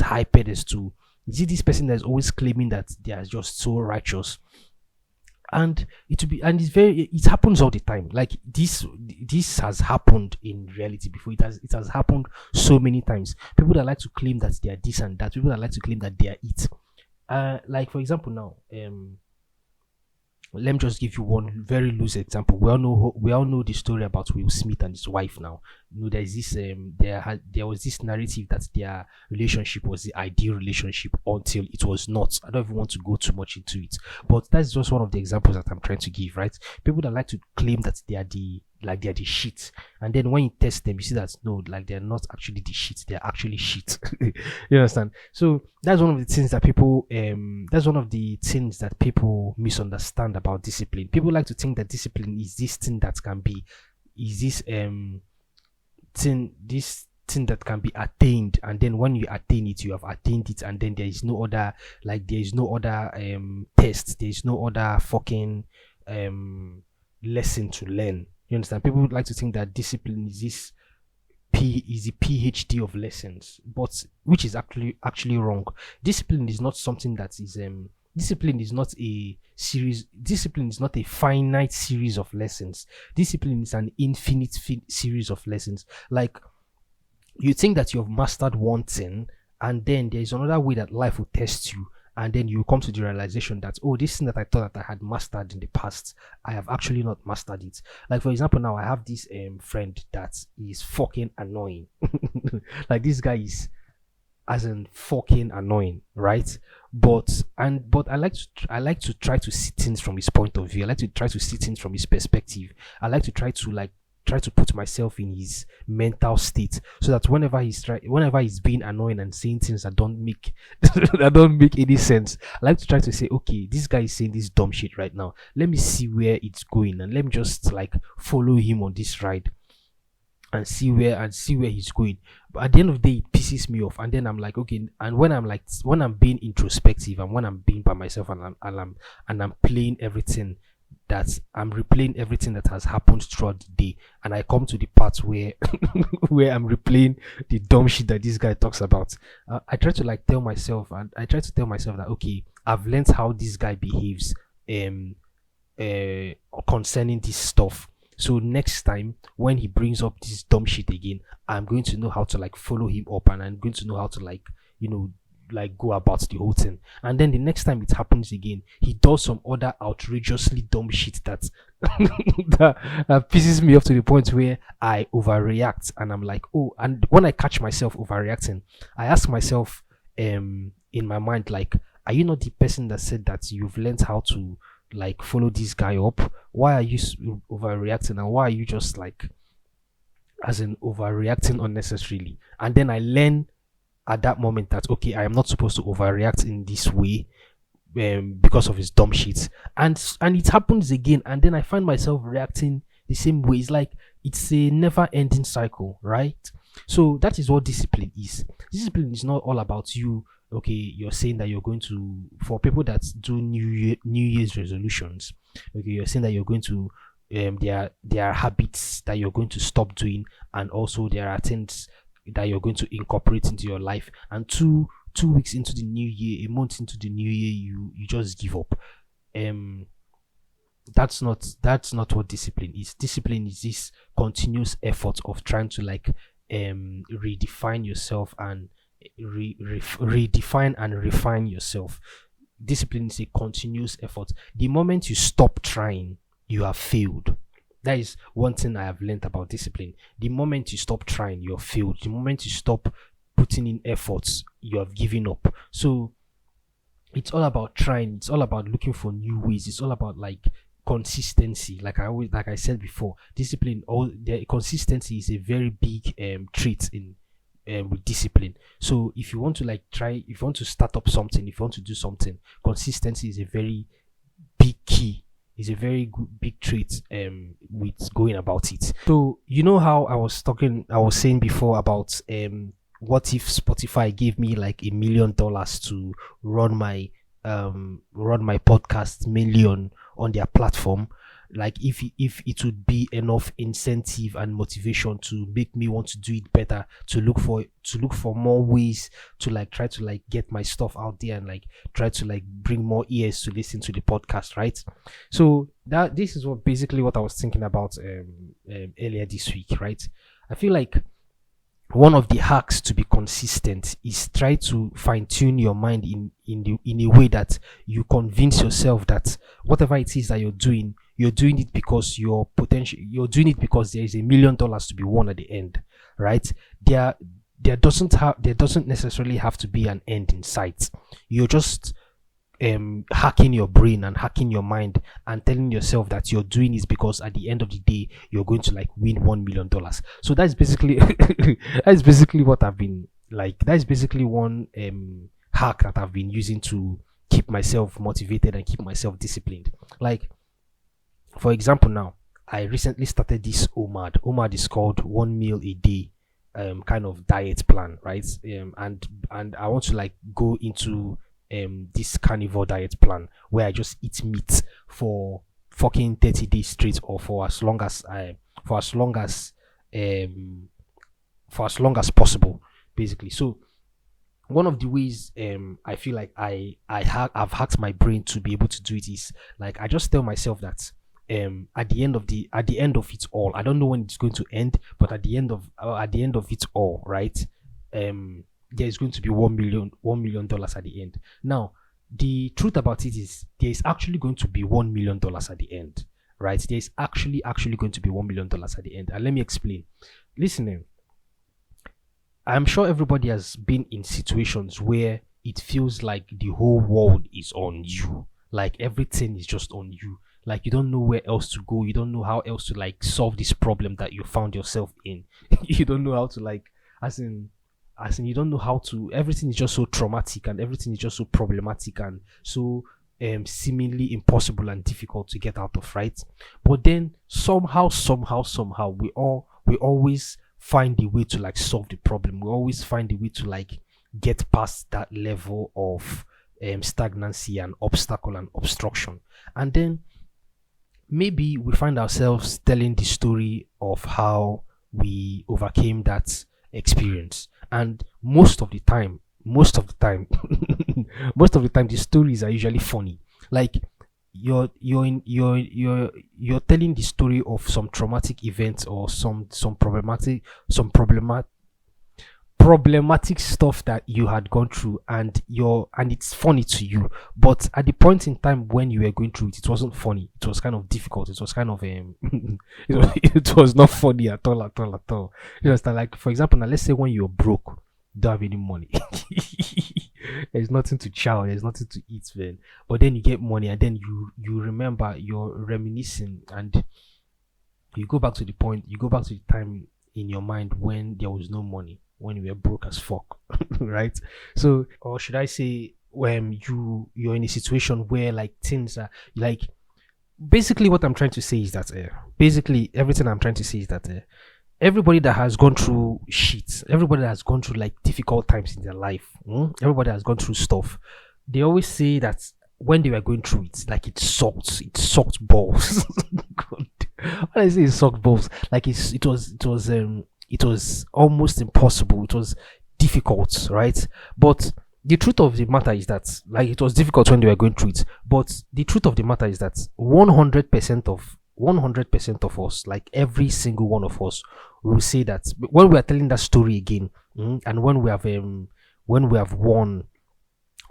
high pedestal? Is it this person that is always claiming that they are just so righteous? And it happens all the time. Like this has happened in reality before. It has happened so many times. People that like to claim that they are this and that, people that like to claim that they are it. Like for example now, let me just give you one very loose example. We all know the story about Will Smith and his wife now. You know, there's this there was this narrative that their relationship was the ideal relationship until it was not. I don't even want to go too much into it, but that's just one of the examples that I'm trying to give, right? People that like to claim that they are the shit, and then when you test them, you see that no, like they're not actually the shit, they're actually shit. You understand? So that's one of the things that people misunderstand about discipline. People like to think that discipline is this thing that can be, is this thing that can be attained, and then when you attain it, you have attained it, and then there is no other, like there is no other test, there is no other fucking lesson to learn. You understand? People would like to think that discipline is this is the PhD of lessons, but which is actually wrong. Discipline is not something that is discipline is not a series. Discipline is not a finite series of lessons. Discipline is an infinite series of lessons. Like, you think that you've mastered one thing, and then there is another way that life will test you, and then you come to the realization that, oh, this thing that I thought that I had mastered in the past, I have actually not mastered it. Like, for example, now I have this friend that is fucking annoying. Like, this guy is as in fucking annoying, right? But I like to try to see things from his point of view. I like to try to see things from his perspective. I like to try to put myself in his mental state, so that whenever he's being annoying and saying things that don't make that don't make any sense, I like to try to say, okay, this guy is saying this dumb shit right now, let me see where it's going, and let me just like follow him on this ride and see where he's going. But at the end of the day, it pisses me off, and then I'm like, okay. And when I'm being introspective, and when I'm being by myself, and I'm playing everything, that I'm replaying everything that has happened throughout the day, and I come to the part where where I'm replaying the dumb shit that this guy talks about. I try to like tell myself, and I try to tell myself that, okay, I've learned how this guy behaves concerning this stuff. So next time when he brings up this dumb shit again, I'm going to know how to like follow him up, and I'm going to know how to like, like go about the whole thing. And then the next time it happens again, he does some other outrageously dumb shit that that pisses me off to the point where I overreact, and I'm like, oh. And when I catch myself overreacting, I ask myself in my mind, like, are you not the person that said that you've learned how to like follow this guy up? Why are you overreacting, and why are you just like as in overreacting unnecessarily? And then I learn at that moment that, okay, I am not supposed to overreact in this way because of his dumb shit. And it happens again, and then I find myself reacting the same way. It's like it's a never ending cycle, right? So that is what discipline is. Discipline is not all about you. Okay, you're saying that you're going to, for people that do New Year's resolutions, okay, you're saying that you're going to there are habits that you're going to stop doing, and also there are things that you're going to incorporate into your life, and two weeks into the new year, a month into the new year, you just give up. That's not what discipline is. Discipline is this continuous effort of trying to like redefine yourself, and redefine and refine yourself. Discipline is a continuous effort. The moment you stop trying, you have failed. That is one thing I have learned about discipline. The moment you stop trying, you're failed. The moment you stop putting in efforts, you have given up. So it's all about trying. It's all about looking for new ways. It's all about like consistency. Like I said before, discipline. The consistency is a very big trait in with discipline. So if you want to like try, if you want to start up something, if you want to do something, consistency is a very big key. Is a very good big trait with going about it. So you know how I was saying before about what if Spotify gave me like $1 million to run my podcast mainly on their platform. Like if it would be enough incentive and motivation to make me want to do it better, to look for more ways to like try to like get my stuff out there, and like try to like bring more ears to listen to the podcast, right? So this is basically what I was thinking about earlier this week, right? I feel like one of the hacks to be consistent is try to fine-tune your mind in a way that you convince yourself that whatever it is that you're doing it because you're doing it because there is $1 million to be won at the end, right? There doesn't necessarily have to be an end in sight. You're just hacking your brain and hacking your mind and telling yourself that you're doing it because at the end of the day you're going to like win $1 million. So that's basically that's basically what I've been like. That's basically one hack that I've been using to keep myself motivated and keep myself disciplined. Like, for example, now I recently started this OMAD. OMAD is called 1 meal a day kind of diet plan, right? And I want to like go into this carnivore diet plan where I just eat meat for fucking 30 days straight, or for as long as um for as long as possible, basically. So one of the ways I feel like I've hacked my brain to be able to do it is like I just tell myself that at the end of it all, I don't know when it's going to end, but at the end of it all, right? There is going to be $1 million at the end. Now, the truth about it is there is actually going to be $1 million at the end, right? There is actually going to be $1 million at the end, and let me explain. Listening, I'm sure everybody has been in situations where it feels like the whole world is on you. Like everything is just on you. Like you don't know where else to go. You don't know how else to like solve this problem that you found yourself in. You don't know how to like, as in you don't know how to. Everything is just so traumatic and everything is just so problematic and so seemingly impossible and difficult to get out of, right? But then somehow we always find a way to like solve the problem. We always find a way to like get past that level of stagnancy and obstacle and obstruction. And then maybe we find ourselves telling the story of how we overcame that experience. And most of the time, most of the time, the stories are usually funny. Like you're telling the story of some traumatic event or some problematic stuff that you had gone through, and it's funny to you, but at the point in time when you were going through it, it wasn't funny. It was kind of difficult. It was kind of it was not funny at all, at all. You understand? Like for example, now let's say when you're broke, you don't have any money. There's nothing to chow, there's nothing to eat, man. But then you get money, and then you remember, you're reminiscing, and you go back to the time in your mind when there was no money, when you were broke as fuck. Right? So, or should I say, when you're in a situation where like things are like, basically what I'm trying to say is that basically everything I'm trying to say is that everybody that has gone through shit, everybody that has gone through like difficult times in their life, everybody has gone through stuff, they always say that when they were going through it, like it sucked balls. God. When I say it sucked balls, like it was almost impossible. It was difficult, right? But the truth of the matter is that like it was difficult when they were going through it. But the truth of the matter is that 100% of us, like every single one of us, will say that when we are telling that story again, and when we have won,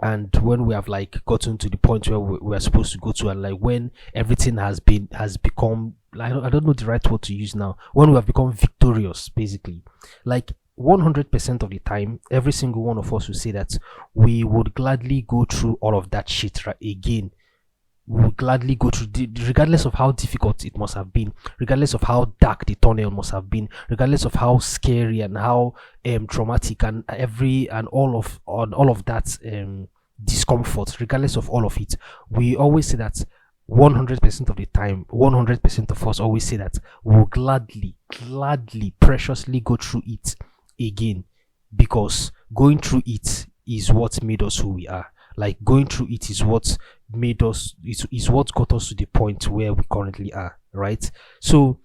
and when we have like gotten to the point where we are supposed to go to, and like when everything has become, I don't know the right word to use now, when we have become victorious, basically, like 100% of the time, every single one of us will say that we would gladly go through all of that shit right again. We would gladly go through regardless of how difficult it must have been, regardless of how dark the tunnel must have been, regardless of how scary and how traumatic and all of that discomfort, regardless of all of it. We always say that 100% of the time, 100% of us always say that we'll gladly, preciously go through it again, because going through it is what made us who we are. Like going through it is what made us, is what got us to the point where we currently are, right? So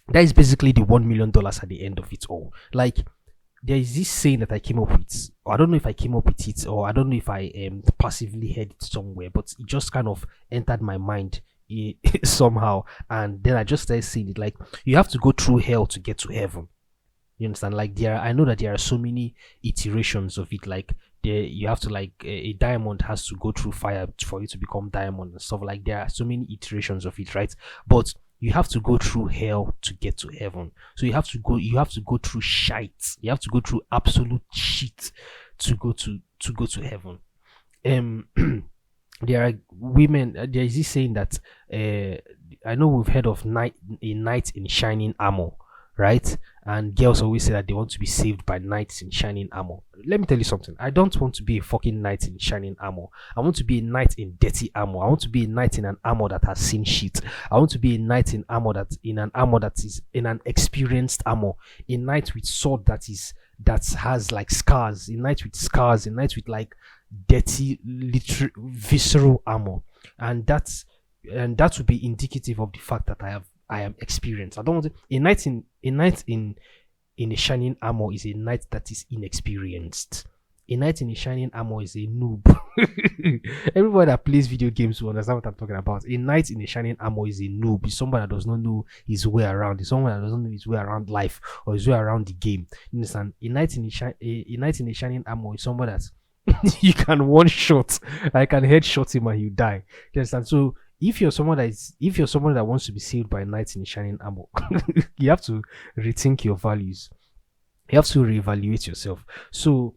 that is basically the $1 million at the end of it all. Like there is this saying that I came up with, or I don't know if I came up with it, or I don't know if I passively heard it somewhere, but it just kind of entered my mind somehow, and then I just started saying it. Like you have to go through hell to get to heaven. You understand? Like I know that there are so many iterations of it. Like you have to like a diamond has to go through fire for it to become diamond and stuff. Like there are so many iterations of it, right? But you have to go through hell to get to heaven. So you have to go through shite. You have to go through absolute shit to go to heaven. There are women. There is this saying that I know we've heard of a knight in shining armor, right? And girls always say that they want to be saved by knights in shining armor. let me tell you something. I don't want to be a fucking knight in shining armor. I want to be a knight in dirty armor. I want to be a knight in an armor that has seen shit. I want to be a knight in an armor that is in an experienced armor. A knight with sword that has like scars. A knight with scars. A knight with like dirty, visceral armor, and that would be indicative of the fact that I am experienced. I don't want to, a knight in a shining armor is a knight that is inexperienced. A knight in a shining armor is a noob. Everybody that plays video games will understand what I'm talking about. A knight in a shining armor is a noob. He's someone that does not know his way around. He's someone that doesn't know his way around life or his way around the game. You understand? A knight in a shining armor is someone that you can one shot. I can headshot him and you die. You understand? So if you're someone that wants to be saved by a knight in a shining armor, you have to rethink your values. You have to reevaluate yourself. So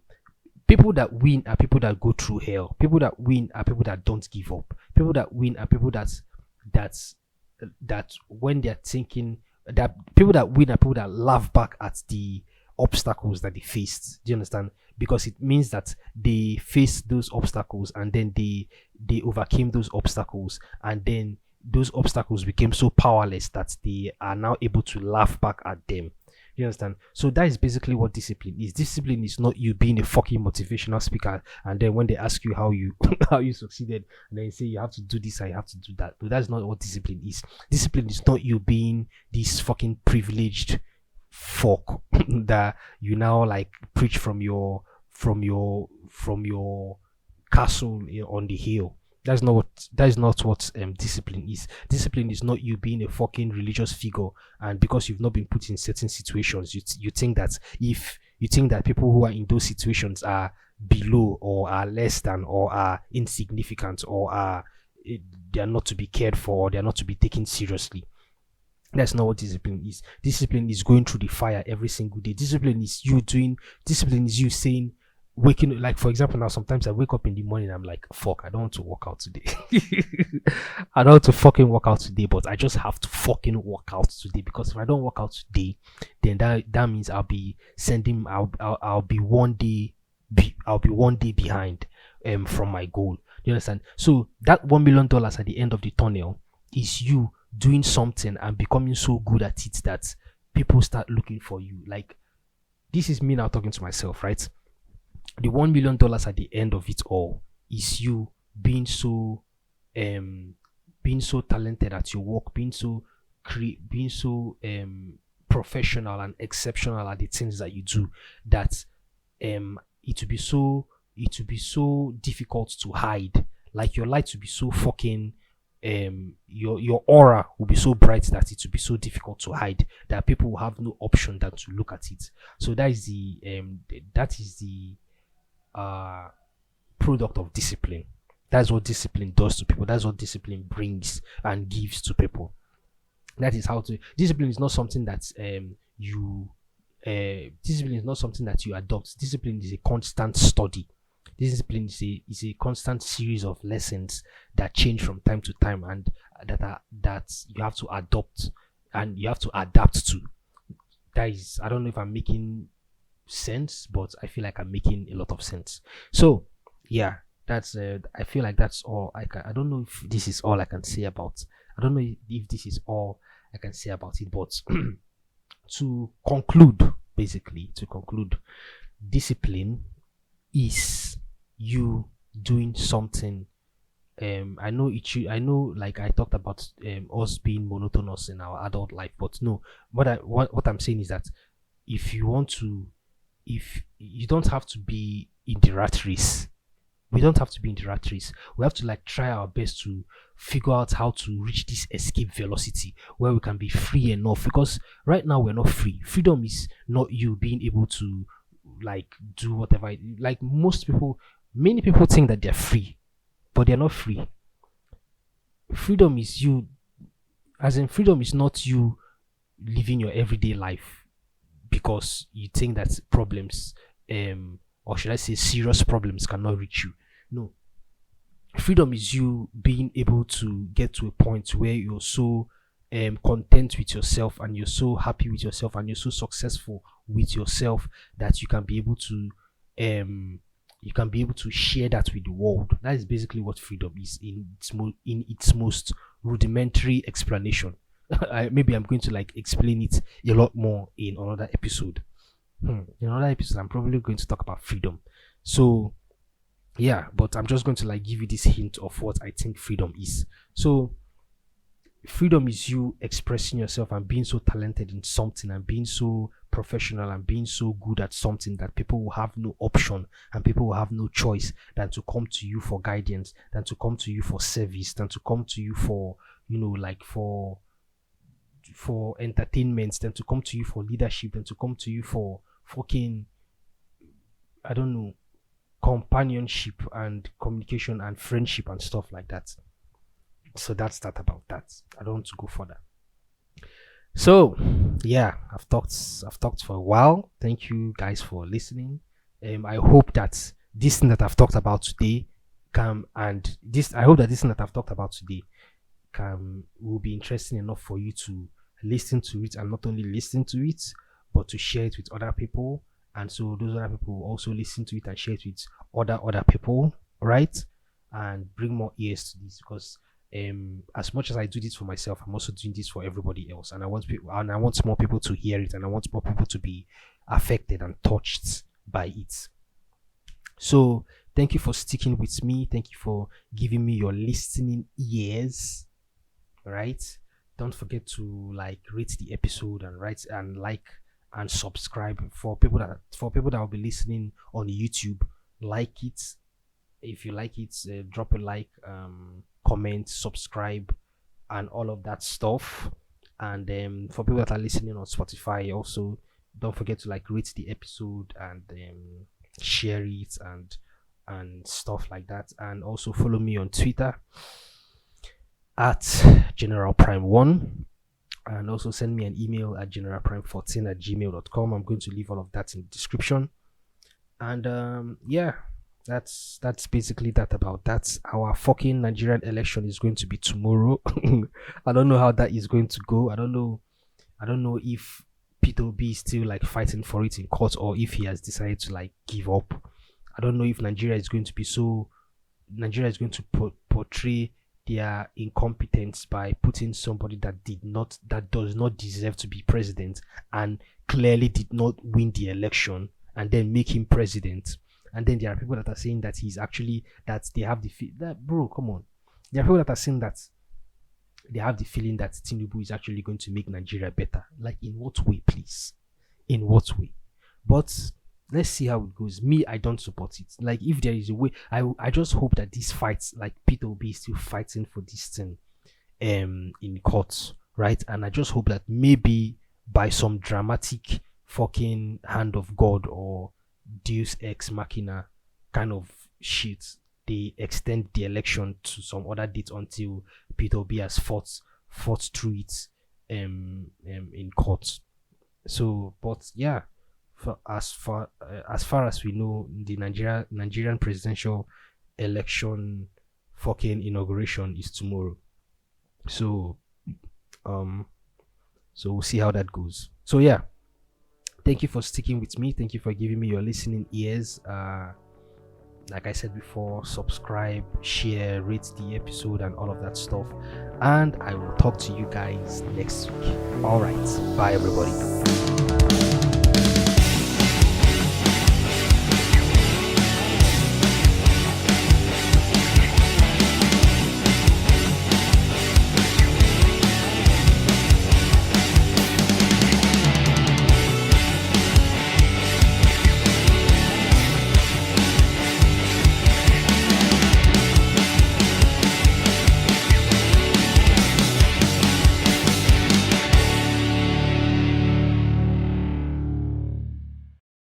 people that win are people that go through hell. People that win are people that don't give up. People that win are people that when they're thinking, that people that win are people that laugh back at the obstacles that they faced. Do you understand? Because it means that they faced those obstacles and then they overcame those obstacles, and then those obstacles became so powerless that they are now able to laugh back at them. You understand? So that is basically what discipline is. Discipline is not you being a fucking motivational speaker, and then when they ask you how you how you succeeded, and then you say you have to do this and you have to do that. But that's not what discipline is. Discipline is not you being this fucking privileged fuck that you now like preach from your castle on the hill. That is not what discipline is. Discipline is not you being a fucking religious figure, and because you've not been put in certain situations, you think that people who are in those situations are below or are less than or are insignificant or they are not to be cared for or they are not to be taken seriously. That's not what discipline is. Discipline is going through the fire every single day. Discipline is you saying, waking, like for example, now sometimes I wake up in the morning, I'm like, fuck, I don't want to work out today. I don't want to fucking work out today, but I just have to fucking work out today, because if I don't work out today, then that means I'll be one day behind from my goal. You understand? So that $1 million at the end of the tunnel is you doing something and becoming so good at it that people start looking for you. Like, this is me now talking to myself, right? The $1 million at the end of it all is you being so talented at your work, being so professional and exceptional at the things that you do, that it would be so difficult to hide. Like, your light would be so fucking your aura will be so bright that it will be so difficult to hide that people will have no option than to look at it. So that is the product of discipline. That's what discipline does to people. That's what discipline brings and gives to people. That is how to. Discipline is not something that discipline is not something that you adopt. Discipline is a constant study. Discipline is a constant series of lessons that change from time to time, and that you have to adopt and you have to adapt to. That is, I don't know if I'm making sense, but I feel like I'm making a lot of sense. So yeah, that's I feel like that's all I don't know if this is all I can say about. I don't know if this is all I can say about it, but to conclude, discipline is you doing something. I know like I talked about us being monotonous in our adult life, but no, what I'm saying is that if you don't have to be in the rat race. We don't have to be in the rat race. We have to like try our best to figure out how to reach this escape velocity where we can be free enough, because right now we're not free. Freedom is not you being able to like do whatever. Like many people think that they're free, but they're not free. Freedom is you, as in freedom is not you living your everyday life because you think that problems or should I say serious problems cannot reach you. No. Freedom is you being able to get to a point where you're so content with yourself, and you're so happy with yourself, and you're so successful with yourself that you can be able to you can be able to share that with the world. That is basically what freedom is in its most rudimentary explanation. Maybe I'm going to like explain it a lot more in another episode. In another episode, I'm probably going to talk about freedom. So yeah, but I'm just going to like give you this hint of what I think freedom is. So freedom is you expressing yourself and being so talented in something and being so professional and being so good at something that people will have no option and people will have no choice than to come to you for guidance, than to come to you for service, than to come to you for, like for entertainment, than to come to you for leadership, than to come to you for fucking, I don't know, companionship and communication and friendship and stuff like that. So that's that about that. I don't want to go further. So yeah, I've talked for a while. Thank you guys for listening. I hope that this thing that I've talked about today I hope that this thing that I've talked about today will be interesting enough for you to listen to it, and not only listen to it but to share it with other people, and so those other people will also listen to it and share it with other people, right? And bring more ears to this, because as much as I do this for myself, I'm also doing this for everybody else, and I want more people to hear it, and I want more people to be affected and touched by it. So thank you for sticking with me. Thank you for giving me your listening ears. Right? Don't forget to like rate the episode and like and subscribe. For people that will be listening on YouTube, like it. If you like it, drop a like, comment, subscribe, and all of that stuff. And for people that are listening on Spotify, also don't forget to like rate the episode and share it and stuff like that. And also follow me on Twitter at generalprime1, and also send me an email at generalprime14@gmail.com. I'm going to leave all of that in the description. And yeah, that's basically that about that. Our fucking Nigerian election is going to be tomorrow. I don't know how that is going to go. I don't know if Peter B is still like fighting for it in court, or if he has decided to like give up. I don't know if Nigeria is going to portray their incompetence by putting somebody that does not deserve to be president and clearly did not win the election, and then make him president. And then there are people that are saying that he's actually, that they have the that, bro, come on. There are people that are saying that they have the feeling that Tinubu is actually going to make Nigeria better. Like, in what way, please? In what way? But let's see how it goes. Me, I don't support it. Like, if there is a way, I just hope that this fight, like Peter Obi is still fighting for this thing in court, right? And I just hope that maybe by some dramatic fucking hand of God or Deus ex machina kind of shit, they extend the election to some other date until Peter Obi has fought through it in court. So, but yeah, as far as we know, the Nigerian presidential election fucking inauguration is tomorrow. So we'll see how that goes. So yeah, thank you for sticking with me. Thank you for giving me your listening ears. Like I said before, subscribe, share, rate the episode, and all of that stuff. And I will talk to you guys next week. All right, bye everybody.